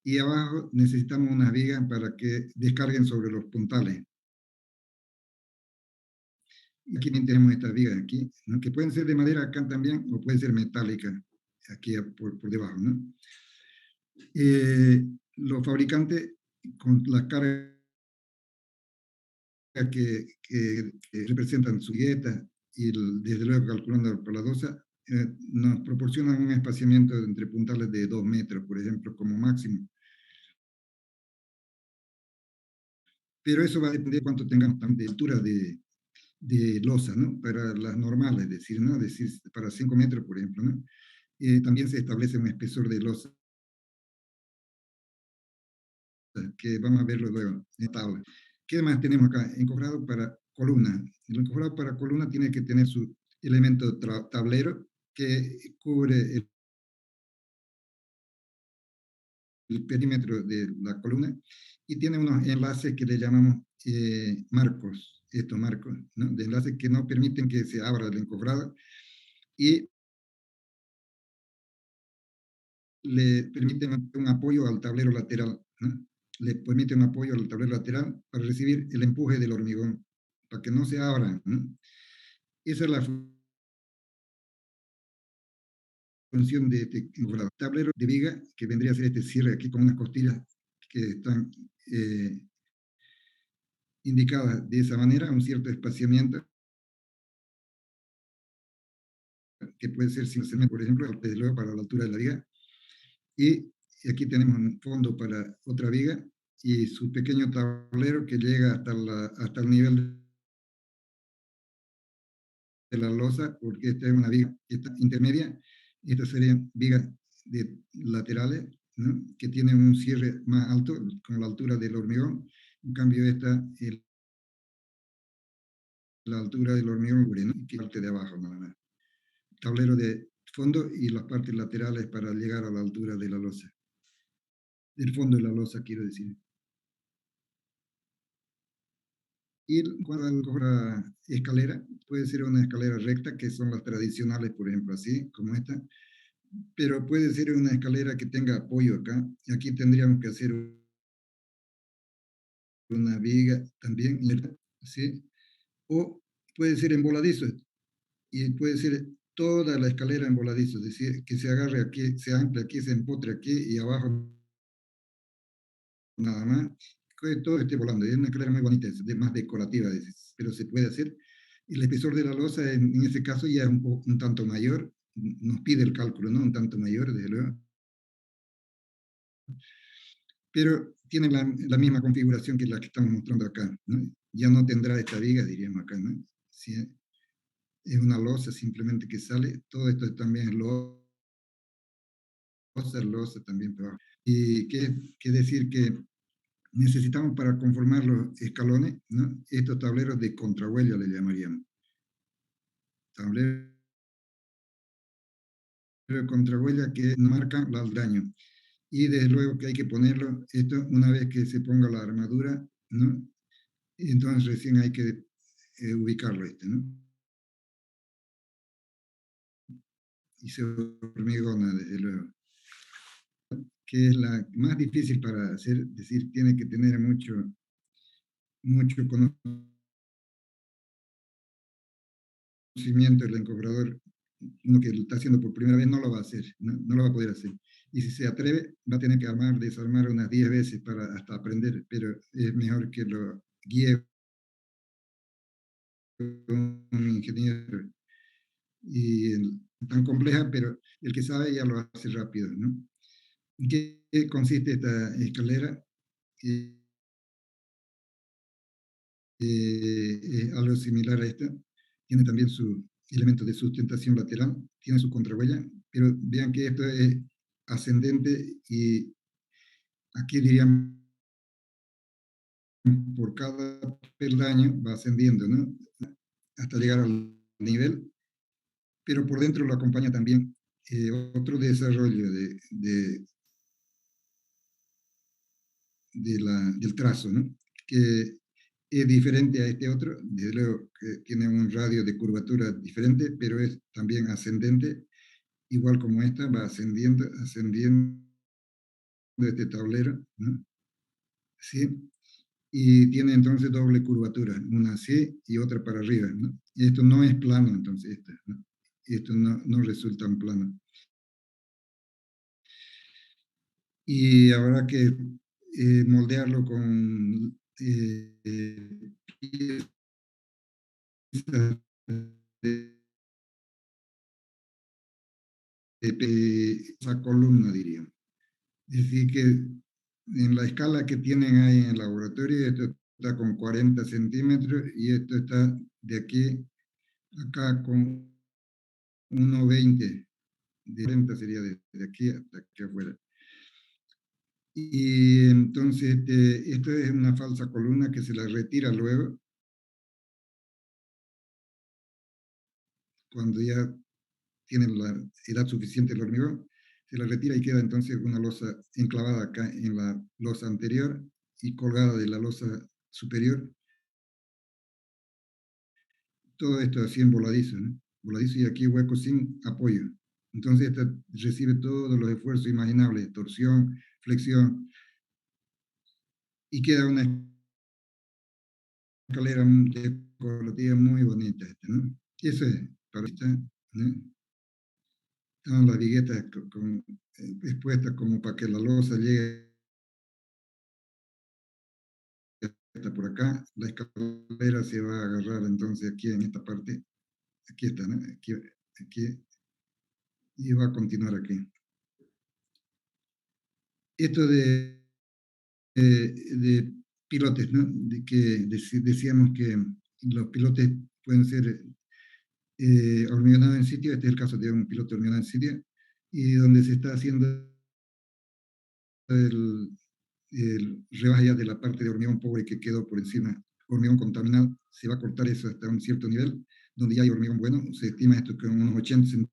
S1: y abajo necesitamos unas vigas para que descarguen sobre los puntales. Y aquí también tenemos estas vigas aquí, ¿no? Que pueden ser de madera acá también, o pueden ser metálicas, aquí por debajo, ¿no? Los fabricantes, con las cargas que representan su dieta, y desde luego calculando por la dosa, nos proporcionan un espaciamiento entre puntales de 2 metros, por ejemplo, como máximo. Pero eso va a depender de cuánto tengamos de altura de losa, ¿no? Para las normales, es decir, ¿no? Es decir, para 5 metros, por ejemplo, ¿no? También se establece un espesor de losa, que vamos a verlo luego en tabla. ¿Qué más tenemos acá? Encofrado para columna. El encofrado para columna tiene que tener su elemento tablero que cubre el perímetro de la columna y tiene unos enlaces que le llamamos marcos, estos marcos, ¿no? De enlaces que no permiten que se abra el encofrado y le permiten un apoyo al tablero lateral, ¿no? Le permite un apoyo al tablero lateral para recibir el empuje del hormigón, para que no se abra, ¿no? Esa es la función de este tablero de viga, que vendría a ser este cierre aquí con unas costillas que están indicadas de esa manera, un cierto espaciamiento, que puede ser 5 centímetros, por ejemplo, desde luego para la altura de la viga. Y aquí tenemos un fondo para otra viga y su pequeño tablero que llega hasta el nivel de la losa, porque esta es una viga intermedia. Estas serían vigas laterales, ¿no? Que tienen un cierre más alto, con la altura del hormigón. En cambio, esta es la altura del hormigón, ¿no? Que es la parte de abajo, nada más. Tablero de fondo y las partes laterales para llegar a la altura de la losa. Del fondo de la losa, quiero decir. Y cuando la escalera, puede ser una escalera recta, que son las tradicionales, por ejemplo, así, como esta, pero puede ser una escalera que tenga apoyo acá. Aquí tendríamos que hacer una viga también, ¿sí? O puede ser en voladizo, y puede ser toda la escalera en voladizo, es decir, que se agarre aquí, se ancle aquí, se empotre aquí, y abajo nada más, que todo esté volando. Es una escalera muy bonita, es más decorativa, pero se puede hacer. El espesor de la losa, en ese caso, ya es un tanto mayor, nos pide el cálculo, ¿no? Un tanto mayor, desde luego. Pero tiene la misma configuración que la que estamos mostrando acá, ¿no? Ya no tendrá esta viga, diríamos acá, ¿no? Si es una losa simplemente que sale, todo esto también es losa también. Pero, y qué decir que necesitamos para conformar los escalones, ¿no? Estos tableros de contrahuella le llamaríamos. Tablero de contrahuella que marcan los daños. Y desde luego que hay que ponerlo, esto una vez que se ponga la armadura, ¿no? Entonces recién hay que ubicarlo ¿no? Y se hormigona, desde luego. Que es la más difícil para hacer, es decir, tiene que tener mucho conocimiento el encofrador. Uno que lo está haciendo por primera vez no lo va a hacer, no lo va a poder hacer. Y si se atreve, va a tener que desarmar unas 10 veces hasta aprender, pero es mejor que lo guíe un ingeniero. Y tan compleja, pero el que sabe ya lo hace rápido, ¿no? ¿En qué consiste esta escalera? Algo similar a esta. Tiene también su elemento de sustentación lateral, tiene su contrahuella, pero vean que esto es ascendente y aquí diríamos por cada peldaño va ascendiendo, ¿no? Hasta llegar al nivel, pero por dentro lo acompaña también otro desarrollo del trazo, ¿no? Que es diferente a este otro, desde luego que tiene un radio de curvatura diferente, pero es también ascendente, igual como esta, va ascendiendo este tablero, ¿no? ¿Sí? Y tiene entonces doble curvatura, una así y otra para arriba, ¿no? Y esto no es plano, entonces, ¿no? Esto no resulta un plano. Y habrá que moldearlo con piezas esa columna, diría. Es decir, que en la escala que tienen ahí en el laboratorio, esto está con 40 centímetros y esto está de aquí acá con 1,20. De 40 sería de aquí hasta aquí afuera. Y entonces esto es una falsa columna que se la retira luego, cuando ya tiene la edad suficiente el hormigón, se la retira y queda entonces una losa enclavada acá en la losa anterior y colgada de la losa superior. Todo esto así en voladizo, ¿no? Voladizo y aquí hueco sin apoyo. Entonces esta recibe todos los esfuerzos imaginables, torsión, flexión, y queda una escalera decorativa muy bonita, ¿no? Eso es, para esta, ¿no? Están las viguetas expuestas como para que la losa llegue hasta por acá. La escalera se va a agarrar entonces aquí en esta parte. Aquí está, ¿no? Aquí aquí, y va a continuar aquí. Esto de pilotes, ¿no? De que decíamos que los pilotes pueden ser hormigonados en sitio. Este es el caso de un piloto hormigonado en sitio, y donde se está haciendo el rebaja ya de la parte de hormigón pobre que quedó por encima, hormigón contaminado. Se va a cortar eso hasta un cierto nivel, donde ya hay hormigón bueno. Se estima esto con unos 80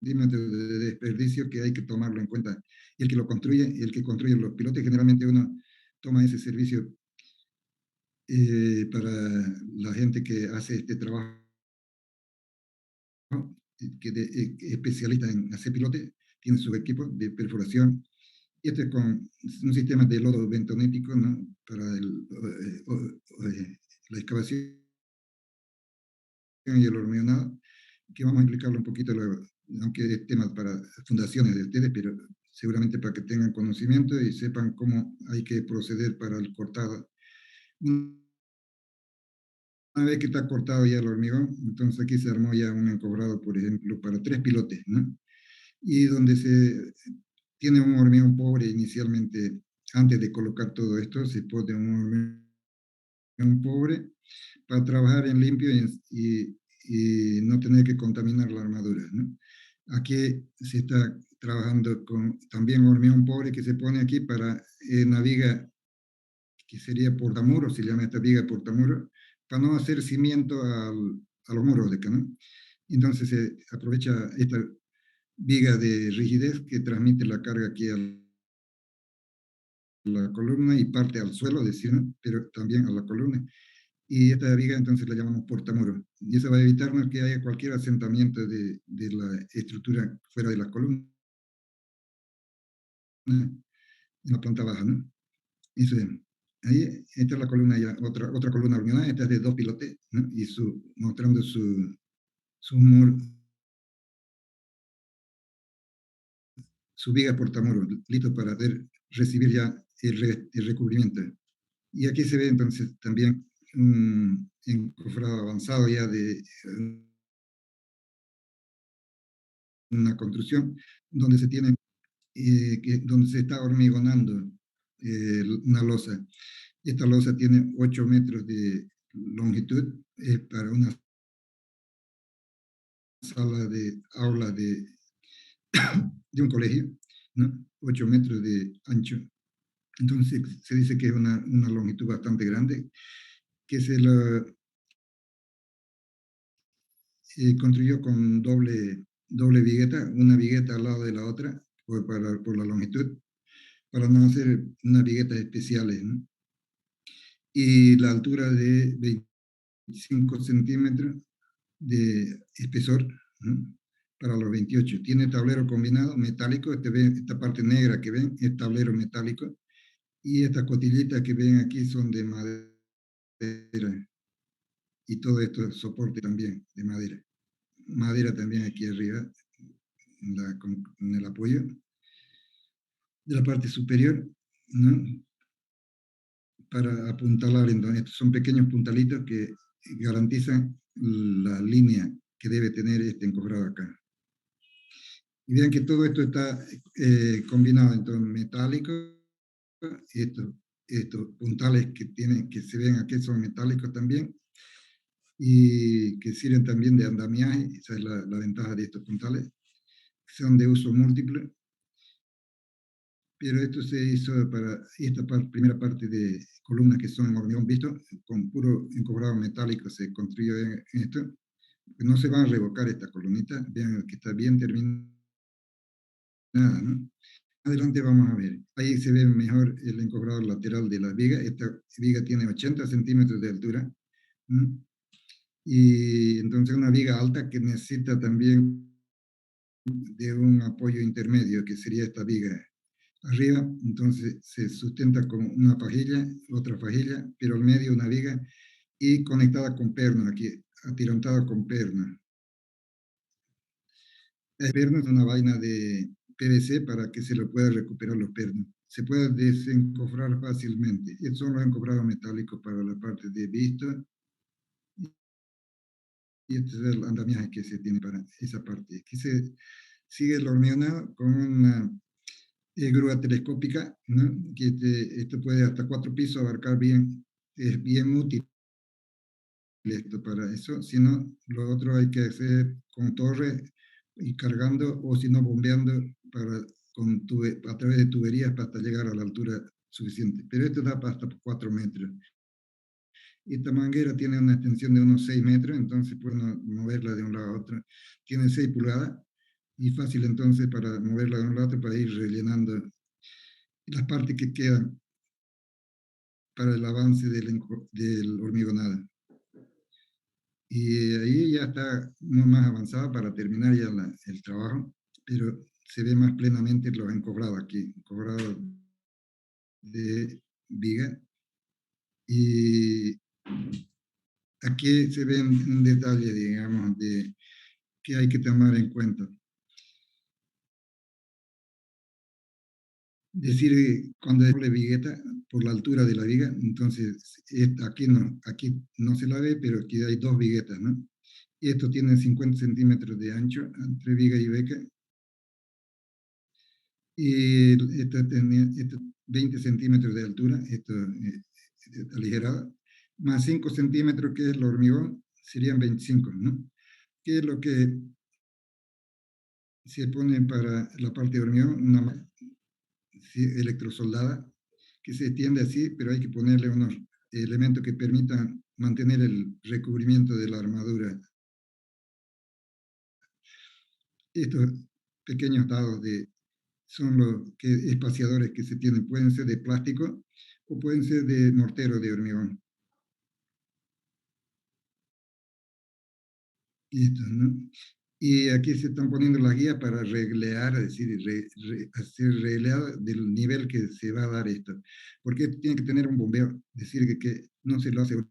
S1: centímetros de desperdicio, que hay que tomarlo en cuenta. Y el que lo construye, el que construye los pilotes, generalmente uno toma ese servicio para la gente que hace este trabajo, que especialista en hacer pilotes, tiene su equipo de perforación. Y esto es con un sistema de lodo bentonítico, ¿no? Para la excavación y el hormigonado, que vamos a explicarlo un poquito luego, aunque es tema para fundaciones de ustedes, pero seguramente para que tengan conocimiento y sepan cómo hay que proceder para el cortado. Una vez que está cortado ya el hormigón, entonces aquí se armó ya un encobrado, por ejemplo, para 3 pilotes, ¿no? Y donde se tiene un hormigón pobre inicialmente. Antes de colocar todo esto, se pone un hormigón pobre para trabajar en limpio y no tener que contaminar la armadura, ¿no? Aquí se está trabajando con también hormigón pobre que se pone aquí para naviga, que sería portamuro, se llama esta viga portamuro, para no hacer cimiento a los muros de acá, ¿no? Entonces se aprovecha esta viga de rigidez que transmite la carga aquí a la columna y parte al suelo, decir, ¿no? Pero también a la columna. Y esta viga entonces la llamamos portamuro. Y eso va a evitarnos que haya cualquier asentamiento de la estructura fuera de la columna, en la planta baja, ¿no? Eso es. Ahí, esta es la columna ya, otra columna hormigonada. Esta es de 2 pilotes, ¿no? Y mostrando su viga portamuro, listo para recibir ya el recubrimiento. Y aquí se ve entonces también un encofrado avanzado ya de una construcción donde se tiene, donde se está hormigonando una losa. Esta losa tiene 8 metros de longitud para una sala de aula de un colegio, ¿no? 8 metros de ancho. Entonces se dice que es una longitud bastante grande, que se la construyó con doble vigueta, una vigueta al lado de la otra, por la longitud, para no hacer unas viguetas especiales, ¿no? Y la altura de 25 centímetros de espesor, ¿no? Para los 28. Tiene tablero combinado metálico. Esta parte negra que ven es tablero metálico. Y estas cotillitas que ven aquí son de madera. Y todo esto es soporte también de madera. Madera también aquí arriba, en el apoyo de la parte superior, ¿no? Para apuntalar. Entonces, estos son pequeños puntalitos que garantizan la línea que debe tener este encofrado acá. Y vean que todo esto está combinado, entonces metálico. Estos puntales que se ven aquí son metálicos también, y que sirven también de andamiaje. Esa es la ventaja de estos puntales. Son de uso múltiple. Pero esto se hizo para esta primera parte de columnas que son en hormigón visto, con puro encofrado metálico se construyó en esto. No se van a revocar esta columnita, vean que está bien terminada, ¿no? Adelante vamos a ver. Ahí se ve mejor el encofrado lateral de la viga. Esta viga tiene 80 centímetros de altura, ¿no? Y entonces una viga alta que necesita también de un apoyo intermedio, que sería esta viga arriba. Entonces se sustenta con una fajilla, otra fajilla, pero al medio una viga y conectada con perno, aquí atirantada con perno. El perno es una vaina de PVC para que se lo pueda recuperar los pernos. Se puede desencofrar fácilmente. Estos son los encofrados metálicos para la parte de visto y este es el andamiaje que se tiene para esa parte. Aquí se sigue el hormigonado con una grúa telescópica, ¿no? Que esto puede hasta 4 pisos abarcar bien, es bien útil esto para eso. Si no, lo otro hay que hacer con torre y cargando, o si no, bombeando para, a través de tuberías hasta llegar a la altura suficiente. Pero esto da hasta 4 metros. Y esta manguera tiene una extensión de unos 6 metros, entonces pueden moverla de un lado a otro. Tiene 6 pulgadas y fácil entonces para moverla de un lado a otro para ir rellenando las partes que quedan para el avance del hormigonado. Y ahí ya está muy más avanzada para terminar ya el trabajo, pero se ve más plenamente los encobrados aquí, encobrados de viga. Y aquí se ve un detalle, digamos, que hay que tomar en cuenta. Decir, cuando es doble vigueta, por la altura de la viga, entonces aquí no se la ve, pero aquí hay 2 viguetas, ¿no? Y esto tiene 50 centímetros de ancho entre viga y beca, y esto tenía 20 centímetros de altura, esto aligerado, más 5 centímetros que es el hormigón, serían 25, ¿no? ¿Qué es lo que se pone para la parte de hormigón? Una electrosoldada que se extiende así, pero hay que ponerle unos elementos que permitan mantener el recubrimiento de la armadura. Estos pequeños dados son los espaciadores que se tienen, pueden ser de plástico o pueden ser de mortero de hormigón. Listo, ¿no? Y aquí se están poniendo las guías para reglear, es decir, hacer regleado del nivel que se va a dar esto. Porque esto tiene que tener un bombeo, es decir, que no se lo hace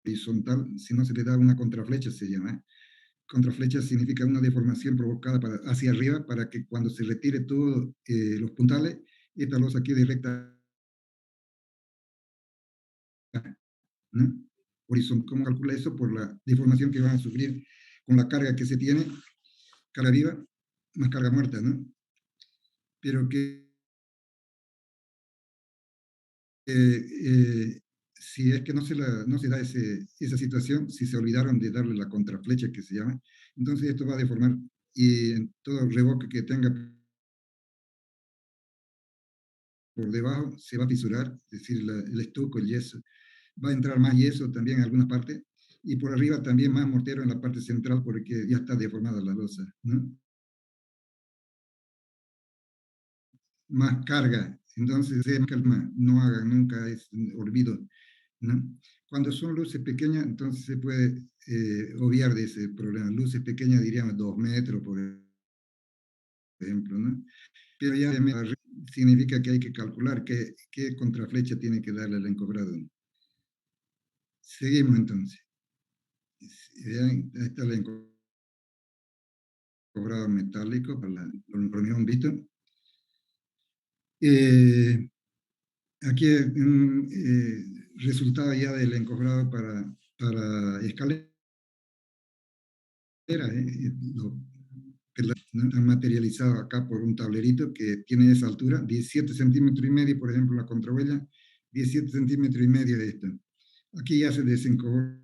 S1: horizontal, sino se le da una contraflecha, se llama. Contraflecha significa una deformación provocada hacia arriba para que cuando se retire todos los puntales, esta losa quede recta, ¿no? Horizontal. ¿Cómo calcula eso? Por la deformación que van a sufrir con la carga que se tiene, carga viva, más carga muerta, ¿no? Pero que si es que no se da esa situación, si se olvidaron de darle la contraflecha que se llama, entonces esto va a deformar y en todo revoque que tenga por debajo se va a fisurar, es decir, el estuco, el yeso, va a entrar más yeso también en algunas partes, y por arriba también más mortero en la parte central porque ya está deformada la losa, ¿no? Más carga, entonces calma, no hagan nunca, olvido, ¿no? Cuando son luces pequeñas, entonces se puede obviar de ese problema. Luces pequeñas diríamos 2 metros, por ejemplo, ¿no? Pero ya significa que hay que calcular qué contraflecha tiene que darle al encobrado. Seguimos entonces. Vean, ahí está el encobrado metálico para el hormigón visto. Aquí un resultado ya del encobrado para escalera. Lo han materializado acá por un tablerito que tiene esa altura, 17 centímetros y medio, por ejemplo, la contrahuella, 17 centímetros y medio de esto. Aquí ya se desencobró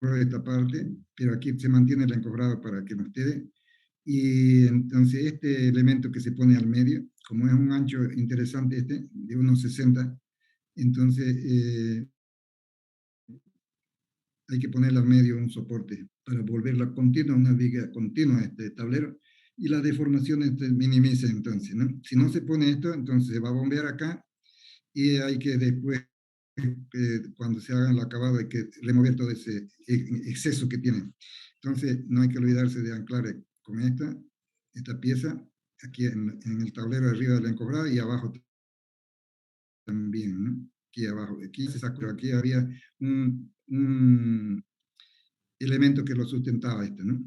S1: esta parte, pero aquí se mantiene el encobrado para que no esté. Y entonces este elemento que se pone al medio, como es un ancho interesante de unos 60, entonces hay que ponerle al medio un soporte para volverla continua, una viga continua este tablero, y las deformaciones se minimicen entonces, ¿no? Si no se pone esto, entonces se va a bombear acá, y hay que después, cuando se haga el acabado, hay que remover todo ese exceso que tiene. Entonces, no hay que olvidarse de anclar con esta pieza, aquí en el tablero de arriba del encobrado y abajo también, ¿no? Aquí abajo, aquí se sacó, aquí había un elemento que lo sustentaba ¿no?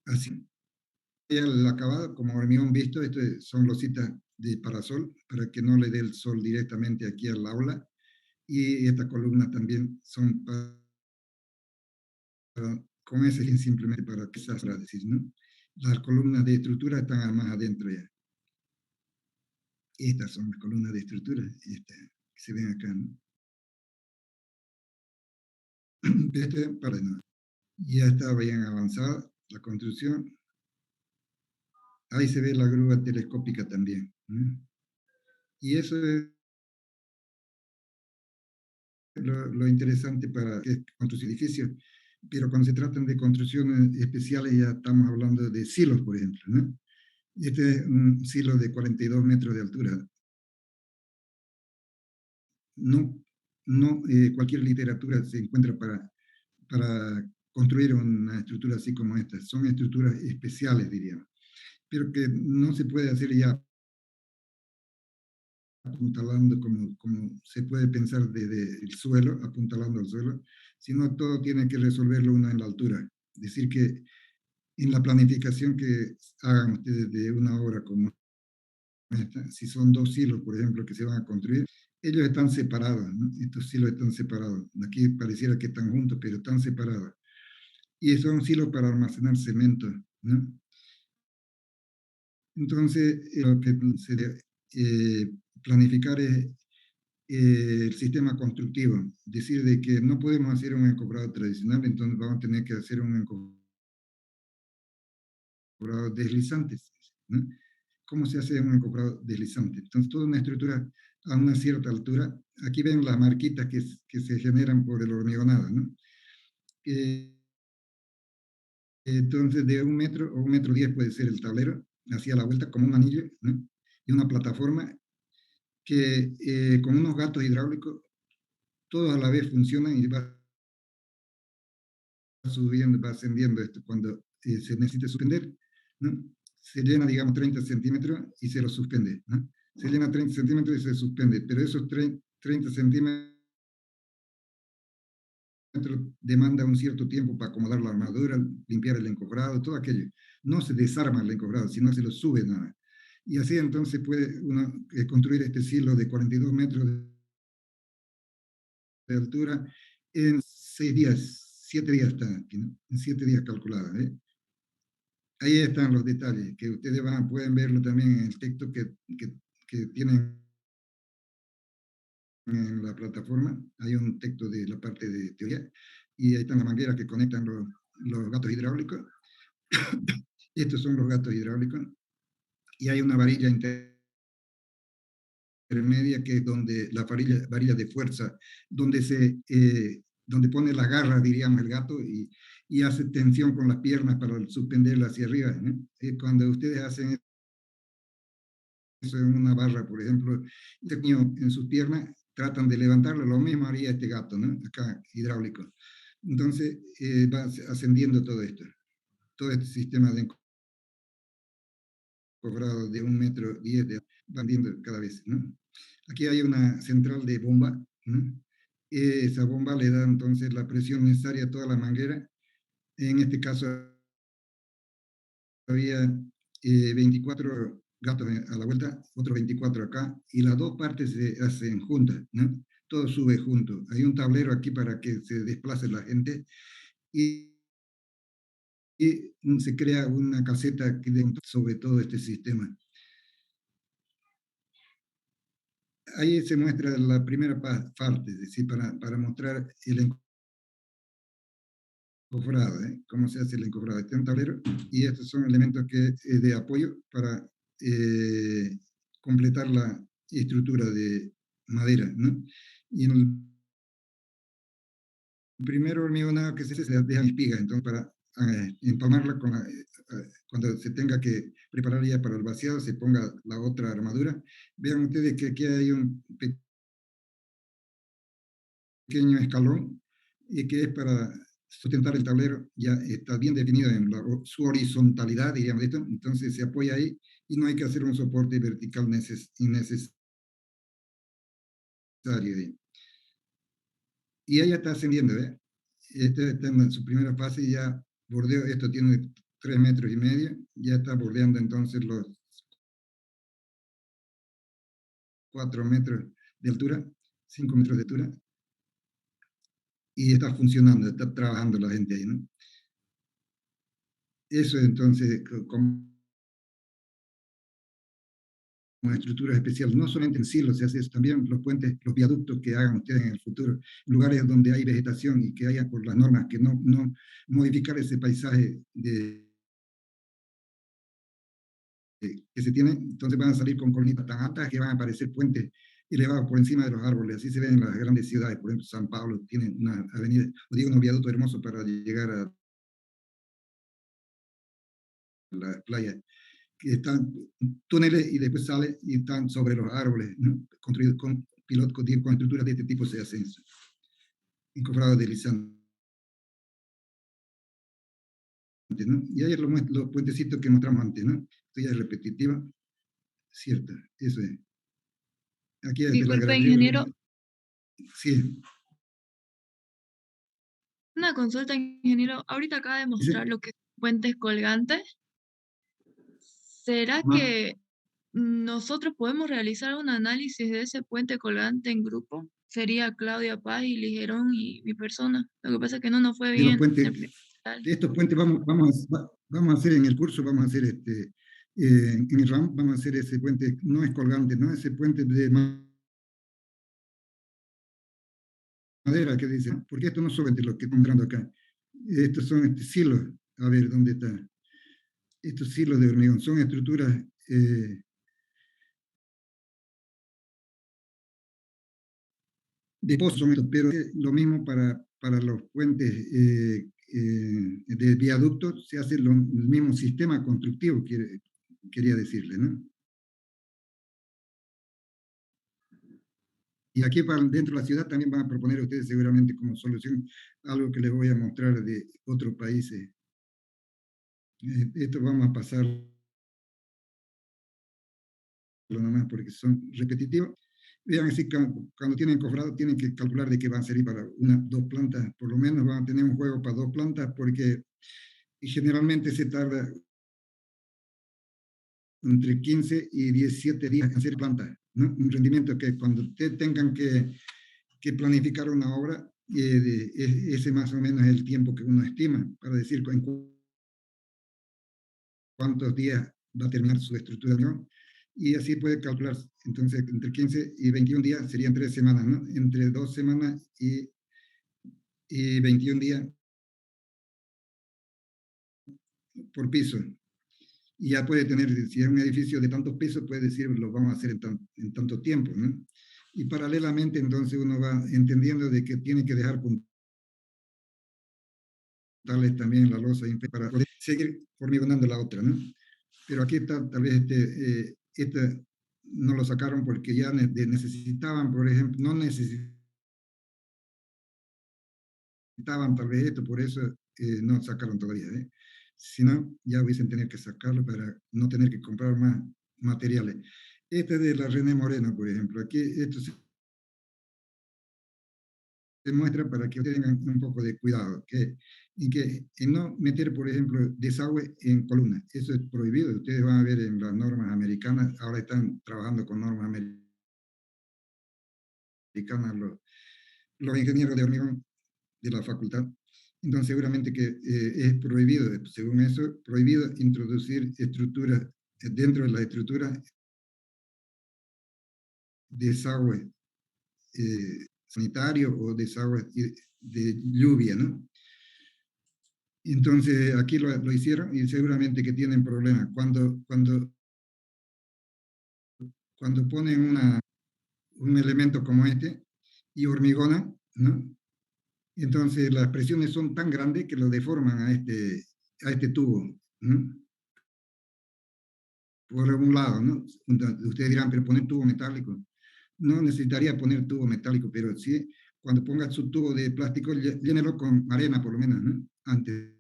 S1: Así. el acabado como hormigón visto, esto son lositas de parasol, para que no le dé el sol directamente aquí al aula, y estas columnas también son con ese fin simplemente para que esas decir, ¿no? Las columnas de estructura están más adentro ya. Estas son las columnas de estructura, que se ven acá, ¿no? Para no. Ya está bien avanzada la construcción. Ahí se ve la grúa telescópica también, ¿no? Y eso es lo interesante para construir edificios. Pero cuando se tratan de construcciones especiales ya estamos hablando de silos, por ejemplo, ¿no? Este es un silo de 42 metros de altura. No, no cualquier literatura se encuentra para construir una estructura así como esta. Son estructuras especiales, diríamos. Pero que no se puede hacer ya apuntalando como se puede pensar desde el suelo, apuntalando al suelo, sino todo tiene que resolverlo uno en la altura. Es decir, que en la planificación que hagan ustedes de una obra como esta, si son 2 silos, por ejemplo, que se van a construir, ellos están separados, ¿no? Estos silos están separados. Aquí pareciera que están juntos, pero están separados. Y son silos para almacenar cemento, ¿no? Entonces, lo que se debe planificar es el sistema constructivo, decir de que no podemos hacer un encofrado tradicional, entonces vamos a tener que hacer un encofrado deslizante, ¿no? ¿Cómo se hace un encofrado deslizante? Entonces, toda una estructura a una cierta altura, aquí ven las marquitas que se generan por el hormigonado, ¿no? Entonces, de 1 metro o 1,10 m puede ser el tablero, hacia la vuelta como un anillo, ¿no? Y una plataforma que con unos gatos hidráulicos, todos a la vez funcionan y va subiendo, va ascendiendo esto cuando se necesite suspender, ¿no? Se llena, digamos, 30 centímetros y se lo suspende, ¿no? Se llena 30 centímetros y se suspende, pero esos 30 centímetros demanda un cierto tiempo para acomodar la armadura, limpiar el encofrado, todo aquello. No se desarma el encofrado, sino se lo sube nada. Y así entonces puede uno construir este silo de 42 metros de altura en 6 días, 7 días está aquí, ¿no? En 7 días calculada, ¿eh? Ahí están los detalles, que ustedes pueden verlo también en el texto que tienen en la plataforma. Hay un texto de la parte de teoría, y ahí están las mangueras que conectan los gatos hidráulicos. Estos son los gatos hidráulicos, y hay una varilla intermedia que es donde la varilla de fuerza, donde pone las garras, diríamos, el gato, y hace tensión con las piernas para suspenderla hacia arriba, ¿no? Cuando ustedes hacen eso en una barra, por ejemplo, en sus piernas, tratan de levantarlo, lo mismo haría este gato, ¿no? Acá, hidráulico. Entonces, va ascendiendo todo este sistema de encofrado de 1,10 m, va ascendiendo cada vez, ¿no? Aquí hay una central de bomba, ¿no? Esa bomba le da entonces la presión necesaria a toda la manguera. En este caso había 24 gatos a la vuelta, otros 24 acá, y las dos partes se hacen juntas, ¿no? Todo sube junto. Hay un tablero aquí para que se desplace la gente, y se crea una caseta sobre todo este sistema. Ahí se muestra la primera parte, es decir, para mostrar el encofrado, cómo se hace el encofrado. Este es un tablero, y estos son elementos de apoyo para completar la estructura de madera, ¿no? Y en el primer hormigonado que se hace, se dejan espigas, entonces para empalmarla cuando se tenga que preparar ya para el vaciado, se ponga la otra armadura. Vean ustedes que aquí hay un pequeño escalón, y que es para sustentar el tablero, ya está bien definido en su horizontalidad, diríamos esto, entonces se apoya ahí, y no hay que hacer un soporte vertical innecesario. Y ella está ascendiendo, ¿eh? Está en su primera fase, y ya bordeo, esto tiene 3,5 metros, ya está bordeando entonces los 4 metros de altura, 5 metros de altura, y está funcionando, está trabajando la gente ahí, ¿no? Eso entonces, como estructuras especiales, no solamente en silos se hace eso, también los puentes, los viaductos que hagan ustedes en el futuro, en lugares donde hay vegetación y que haya por las normas que no modificar ese paisaje que se tiene, entonces van a salir con colonitas tan altas que van a aparecer puentes elevados por encima de los árboles. Así se ven en las grandes ciudades, por ejemplo, San Pablo tiene una avenida, o digo, unos viaductos hermosos para llegar a la playa, que están túneles y después sale y están sobre los árboles, ¿no? Construidos con con estructuras de este tipo se hacen eso, encofrados deslizantes, ¿no? Y ahí los puentecitos que mostramos antes, ¿no? Esto ya es repetitiva, cierta, eso es. Aquí desde la
S4: Disculpe,
S1: galería,
S4: ingeniero,
S1: sí.
S4: una consulta, ingeniero. Ahorita acaba de mostrar lo que es puentes colgantes. ¿Será
S1: Ajá.
S4: que nosotros podemos realizar un análisis de ese puente colgante en grupo? Sería Claudia Paz y Ligerón y mi persona. Lo que pasa es que no nos fue
S1: De los
S4: bien
S1: puentes,
S4: el primer tal.
S1: de estos puentes vamos a hacer en el curso, vamos a hacer en el RAM, vamos a hacer ese puente, no es colgante, ¿no? Ese puente de madera que dicen, porque esto no son de lo que están entrando acá, estos son silos, a ver, ¿dónde está? Estos silos de hormigón, son estructuras de pozo, pero es lo mismo para los puentes de viaductos, se hace el mismo sistema constructivo, quería decirle, ¿no? Y aquí dentro de la ciudad también van a proponer ustedes seguramente como solución algo que les voy a mostrar de otros países. Esto vamos a pasarlo nomás porque son repetitivos. Vean, así cuando tienen encofrado tienen que calcular de que van a servir para dos plantas, por lo menos van a tener un juego para 2 plantas porque generalmente se tarda entre 15 y 17 días en hacer plantas, ¿no? Un rendimiento que cuando ustedes tengan que planificar una obra, ese más o menos es el tiempo que uno estima para decir en cuántos días va a terminar su estructuración, y así puede calcular, entonces, entre 15 y 21 días serían 3 semanas, ¿no? Entre 2 semanas y 21 días por piso. Y ya puede tener, si es un edificio de tantos pisos, puede decir, lo vamos a hacer en tanto tiempo, ¿no? Y paralelamente, entonces, uno va entendiendo de que tiene que dejar puntuales también la losa para poder seguir hormigonando la otra, ¿no? Pero aquí está, tal vez este no lo sacaron porque ya necesitaban, por ejemplo, no necesitaban tal vez esto, por eso no sacaron todavía, ¿eh? Si no, ya hubiesen tenido que sacarlo para no tener que comprar más materiales. Este es de la René Moreno, por ejemplo. Aquí esto se muestra para que tengan un poco de cuidado, en no meter, por ejemplo, desagüe en columnas. Eso es prohibido. Ustedes van a ver en las normas americanas, ahora están trabajando con normas americanas los ingenieros de hormigón de la facultad. Entonces, seguramente que es prohibido, según eso, prohibido introducir estructuras dentro de la estructura desagüe sanitario o desagüe de lluvia, ¿no? Entonces, aquí lo hicieron y seguramente que tienen problemas. Cuando ponen un elemento como este y hormigonan, ¿no? Entonces las presiones son tan grandes que lo deforman a este tubo, ¿no? Por un lado, ¿no? Ustedes dirán, pero poner tubo metálico. No necesitaría poner tubo metálico, pero sí, cuando ponga su tubo de plástico, llénelo con arena por lo menos, ¿no? Antes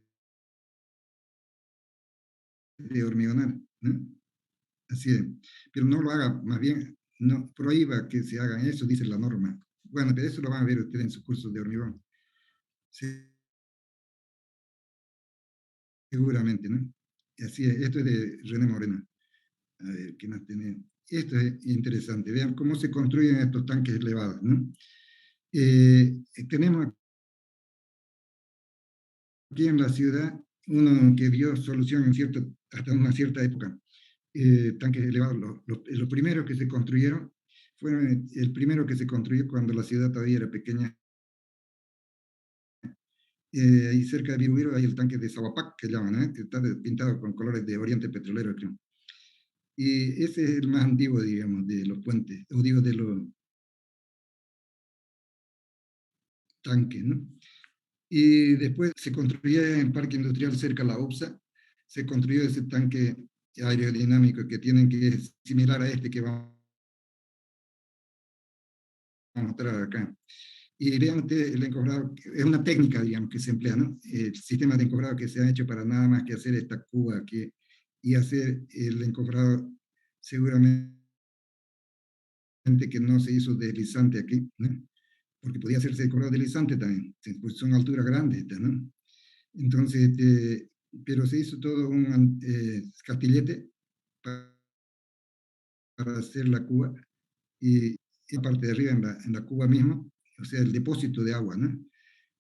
S1: de hormigonar, ¿no? Así es. Pero no lo haga, más bien, no prohíba que se hagan eso, dice la norma. Bueno, pero eso lo van a ver ustedes en sus cursos de hormigón. Sí. seguramente, ¿no? Y así es, esto es de René Moreno. A ver, ¿qué más tenemos? Esto es interesante, vean cómo se construyen estos tanques elevados, ¿no? Tenemos aquí en la ciudad uno que dio solución en hasta una cierta época. Tanques elevados, los primeros que se construyeron, fueron el primero que se construyó cuando la ciudad todavía era pequeña. Ahí cerca de Viruiro hay el tanque de Sahuapac, que llaman, que está pintado con colores de Oriente Petrolero, creo. Y ese es el más antiguo, digamos, de los puentes, o digo, de los tanques, ¿no? Y después se construyó en el Parque Industrial cerca de la UPSA, se construyó ese tanque aerodinámico que tienen que es similar a este que vamos a mostrar acá. Y vean ustedes, el encofrado, es una técnica, digamos, que se emplea, ¿no? El sistema de encofrado que se ha hecho para nada más que hacer esta cuba aquí y hacer el encofrado seguramente que no se hizo deslizante aquí, ¿no? Porque podía hacerse encofrado deslizante también, pues son alturas grandes, ¿no? Entonces, pero se hizo todo un castillete para hacer la cuba y la parte de arriba en la cuba misma, o sea, el depósito de agua, ¿no?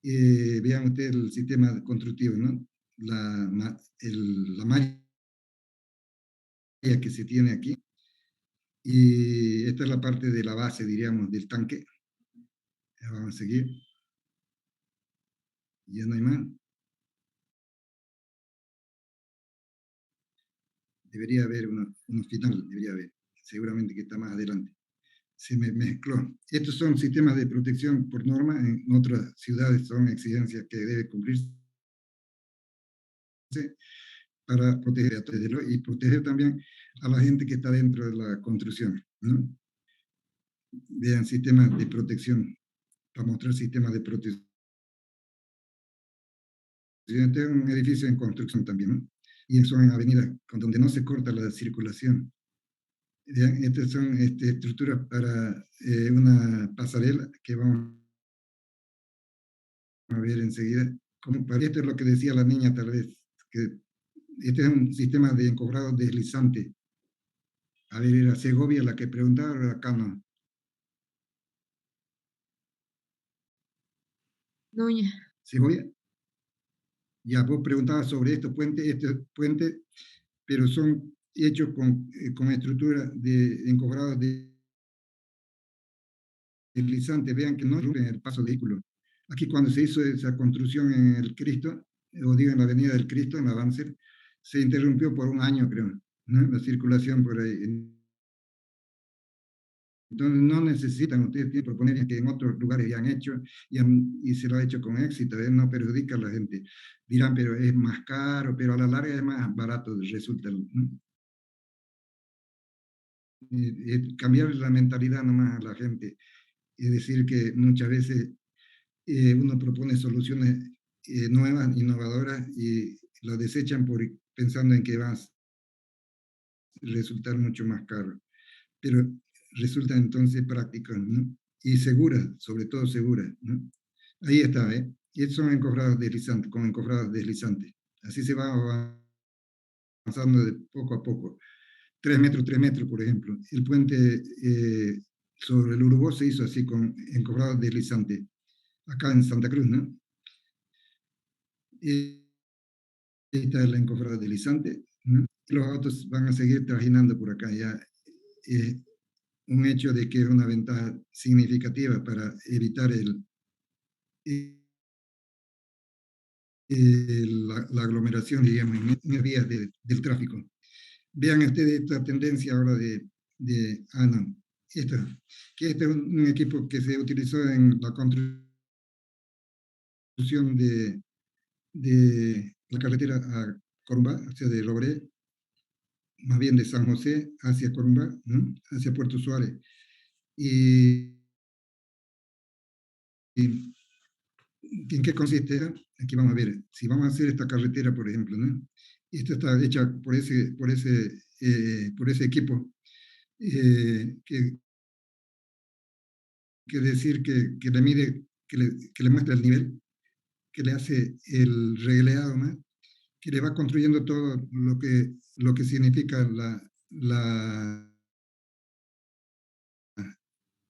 S1: Vean ustedes el sistema constructivo, ¿no? La malla que se tiene aquí, y esta es la parte de la base, diríamos, del tanque. Ya vamos a seguir. Ya no hay más. Debería haber uno final, debería haber. Seguramente que está más adelante. Se me mezcló. Estos son sistemas de protección por norma, en otras ciudades son exigencias que debe cumplirse para proteger a todos y proteger también a la gente que está dentro de la construcción, ¿no? Vean sistemas de protección, para mostrar sistemas de protección. Este es un edificio en construcción también, ¿no? Y son en avenidas donde no se corta la circulación. Vean, estas son estructuras para una pasarela que vamos a ver enseguida. Esto es lo que decía la niña tal vez, que este es un sistema de encofrado deslizante. A ver, era Segovia la que preguntaba, o era Cano.
S4: Núñez.
S1: Segovia. Ya, vos preguntabas sobre estos puentes, pero son hechos con estructura de encofrados deslizantes. Vean que no rompen el paso de vehículo. Aquí cuando se hizo esa construcción en el Cristo, o digo en la Avenida del Cristo, en Avance, se interrumpió por un año, creo, ¿no? La circulación por ahí. Entonces no necesitan, ustedes tienen que proponer que en otros lugares ya han hecho y se lo ha hecho con éxito, no perjudica a la gente. Dirán, pero es más caro, pero a la larga es más barato, resulta. ¿No? Cambiar la mentalidad nomás a la gente, es decir, que muchas veces uno propone soluciones nuevas, innovadoras, y las desechan pensando en que va a resultar mucho más caro. Pero resulta entonces prácticas, ¿no? Y seguras, sobre todo seguras, ¿no? Ahí está, ¿eh? Y estos son encofrados deslizantes, con encofrados deslizantes. Así se va avanzando de poco a poco. 3 metros, por ejemplo. El puente sobre el Urubó se hizo así, con encofrados deslizantes. Acá en Santa Cruz, ¿no? Esta es la encofrada deslizante, ¿no? Los autos van a seguir trajinando por acá ya. Un hecho de que es una ventaja significativa para evitar la aglomeración, digamos, en las vías del tráfico. Vean ustedes esta tendencia ahora no, que este es un equipo que se utilizó en la construcción de la carretera a Corumbá, o sea, de Robré, más bien de San José hacia Corumbá, ¿no? Hacia Puerto Suárez. Y ¿en qué consiste? Aquí vamos a ver, si vamos a hacer esta carretera, por ejemplo, ¿no? Esta está hecha por ese equipo, que decir que le mide, que le muestra el nivel, que le hace el regleado, ¿no? que le va construyendo todo lo que significa la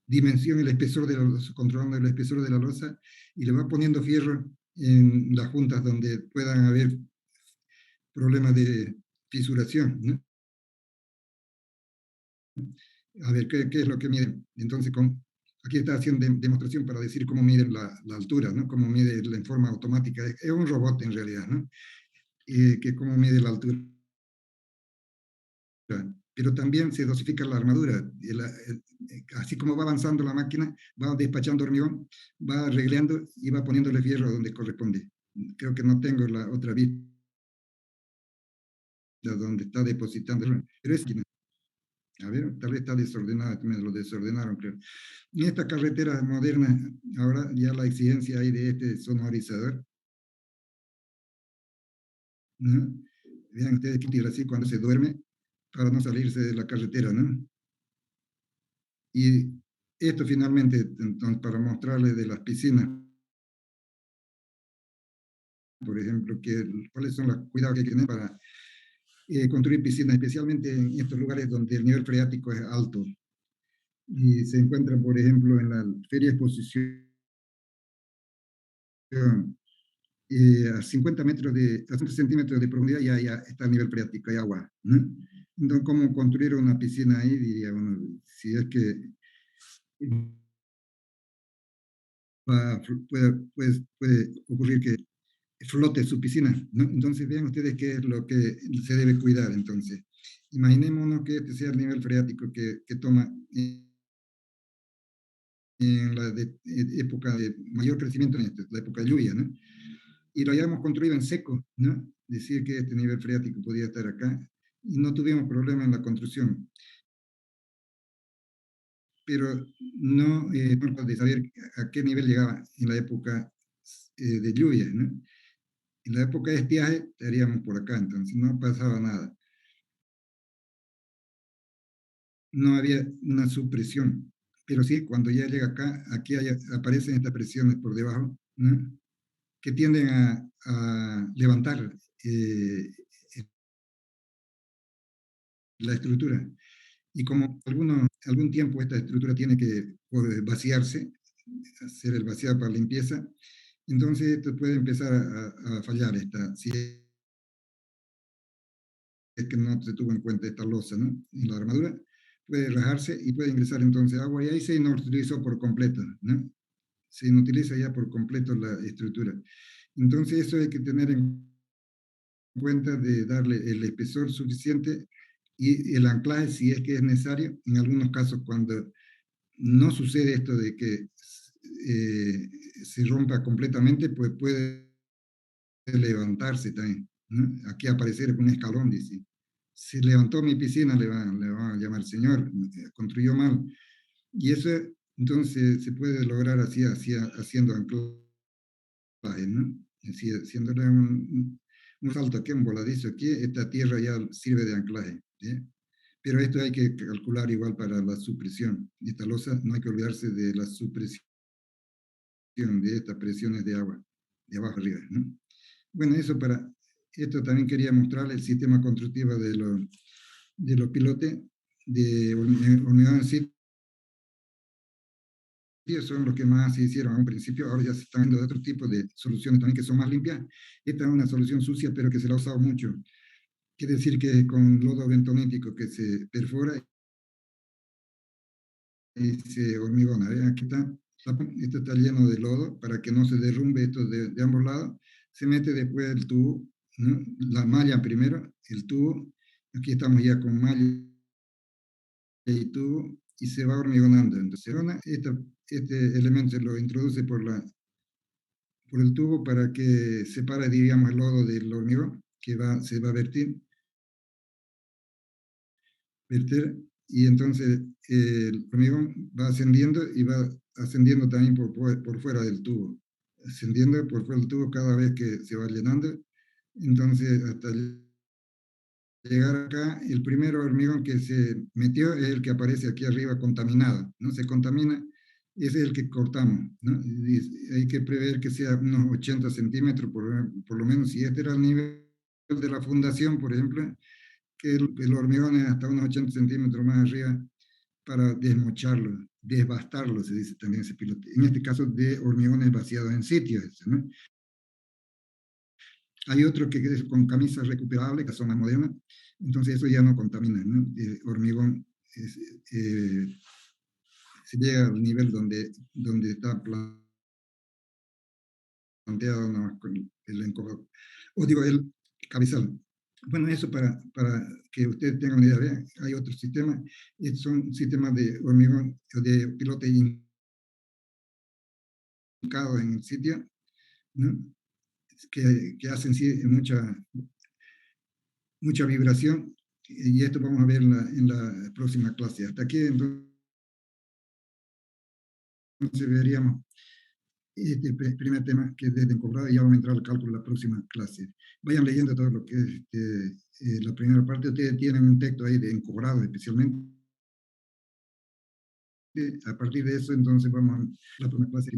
S1: dimensión, el espesor de la losa, controlando el espesor de la losa, y le va poniendo fierro en las juntas donde puedan haber problemas de fisuración, ¿no? A ver, ¿qué es lo que miden? Entonces, aquí está haciendo demostración para decir cómo miden la altura, ¿no? Cómo mide en forma automática. Es un robot en realidad, ¿no? Que cómo mide la altura. Pero también se dosifica la armadura. Así como va avanzando la máquina, va despachando hormigón, va arreglando y va poniéndole fierro donde corresponde. Creo que no tengo la otra vista donde está depositando, pero es que, a ver, tal vez está desordenada, me lo desordenaron, creo. En esta carretera moderna, ahora ya la exigencia hay de este sonorizador, ¿no? Vean ustedes que tira así cuando se duerme, para no salirse de la carretera, ¿no? Y esto finalmente, entonces, para mostrarles de las piscinas, por ejemplo, cuáles son los cuidados que hay que tener para construir piscinas, especialmente en estos lugares donde el nivel freático es alto. Y se encuentran, por ejemplo, en la Feria Exposición, a 50 metros a 50 centímetros de profundidad ya está el nivel freático, hay agua, ¿no? Entonces, ¿cómo construir una piscina ahí? Diría uno, si es que puede ocurrir que flote su piscina, ¿no? Entonces vean ustedes qué es lo que se debe cuidar. Entonces, imaginémonos que este sea el nivel freático que toma en la época de mayor crecimiento, en la época de lluvia, ¿no? Y lo hayamos construido en seco, ¿no? Decir que este nivel freático podía estar acá y no tuvimos problema en la construcción. Pero no de saber a qué nivel llegaba en la época de lluvia, ¿no? En la época de estiaje estaríamos por acá, entonces no pasaba nada. No había una subpresión, pero sí, cuando ya llega acá, aquí aparecen estas presiones por debajo, ¿no? Que tienden a levantar la estructura. Y como algún tiempo esta estructura tiene que vaciarse, hacer el vaciado para limpieza, entonces esto puede empezar a fallar, si es que no se tuvo en cuenta esta losa, ¿no? En la armadura, puede rajarse y puede ingresar entonces agua, y ahí se inutilizó por completo, ¿no? Se inutiliza ya por completo la estructura. Entonces eso hay que tener en cuenta, de darle el espesor suficiente y el anclaje si es que es necesario. En algunos casos, cuando no sucede esto de que se rompa completamente, pues puede levantarse también, ¿no? Aquí aparecer un escalón, dice. Se levantó mi piscina, le van a llamar, señor, construyó mal. Y eso, entonces, se puede lograr así, haciendo anclaje, ¿no? Así, haciéndole un salto aquí, un voladizo aquí, esta tierra ya sirve de anclaje, ¿sí? Pero esto hay que calcular igual para la supresión. Esta losa, no hay que olvidarse de la supresión de estas presiones de agua, de abajo arriba, ¿no? Bueno, esto también quería mostrarles el sistema constructivo de los pilotes de hormigón en sitio. Son los que más se hicieron a un principio, ahora ya se están viendo de otro tipo de soluciones también que son más limpias. Esta es una solución sucia, pero que se la ha usado mucho. Quiere decir que con lodo bentonítico que se perfora y se hormigona. ¿Ven? Aquí está, esto está lleno de lodo para que no se derrumbe esto de ambos lados. Se mete después el tubo, ¿no? La malla primero, el tubo. Aquí estamos ya con malla y tubo, y se va hormigonando. Entonces, este elemento se lo introduce por el tubo para que separe, diríamos, el lodo del hormigón, que se va a verter, y entonces el hormigón va ascendiendo y va ascendiendo también por fuera del tubo, ascendiendo por fuera del tubo cada vez que se va llenando. Entonces, hasta llegar acá, el primer hormigón que se metió es el que aparece aquí arriba contaminado, ¿no? Se contamina, ese es el que cortamos, ¿no? Y hay que prever que sea unos 80 centímetros, por lo menos, si este era el nivel de la fundación, por ejemplo, que el hormigón es hasta unos 80 centímetros más arriba para desmocharlo, desbastarlo, se dice también ese pilote. En este caso, de hormigones vaciados en sitio, ¿no? Hay otro que es con camisas recuperables, que son más modernas, entonces eso ya no contamina, ¿no? El hormigón se llega al nivel donde está planteado nada más con el encofrado, o digo, el cabezal. Bueno, eso para que ustedes tengan una idea. Vean, hay otros sistemas, son sistemas de hormigón, de pilote hincados en el sitio, ¿no? Que hacen sí, mucha vibración, y esto vamos a ver en la próxima clase. Hasta aquí, entonces, veríamos este primer tema, que es desde encofrado, y ya vamos a entrar al cálculo en la próxima clase. Vayan leyendo todo lo que es la primera parte. Ustedes tienen un texto ahí de encofrado especialmente. A partir de eso, entonces, vamos a la próxima clase y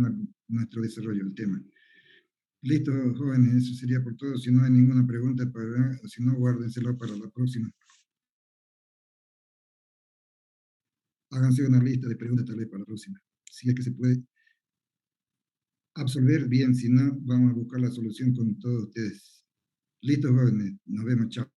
S1: nuestro desarrollo del tema. Listo, jóvenes, eso sería por todo. Si no hay ninguna pregunta, o si no, guárdenselo para la próxima. Háganse una lista de preguntas tal vez para la próxima. Si es que se puede absolver bien, si no, vamos a buscar la solución con todos ustedes. Listo, jóvenes, nos vemos, chao.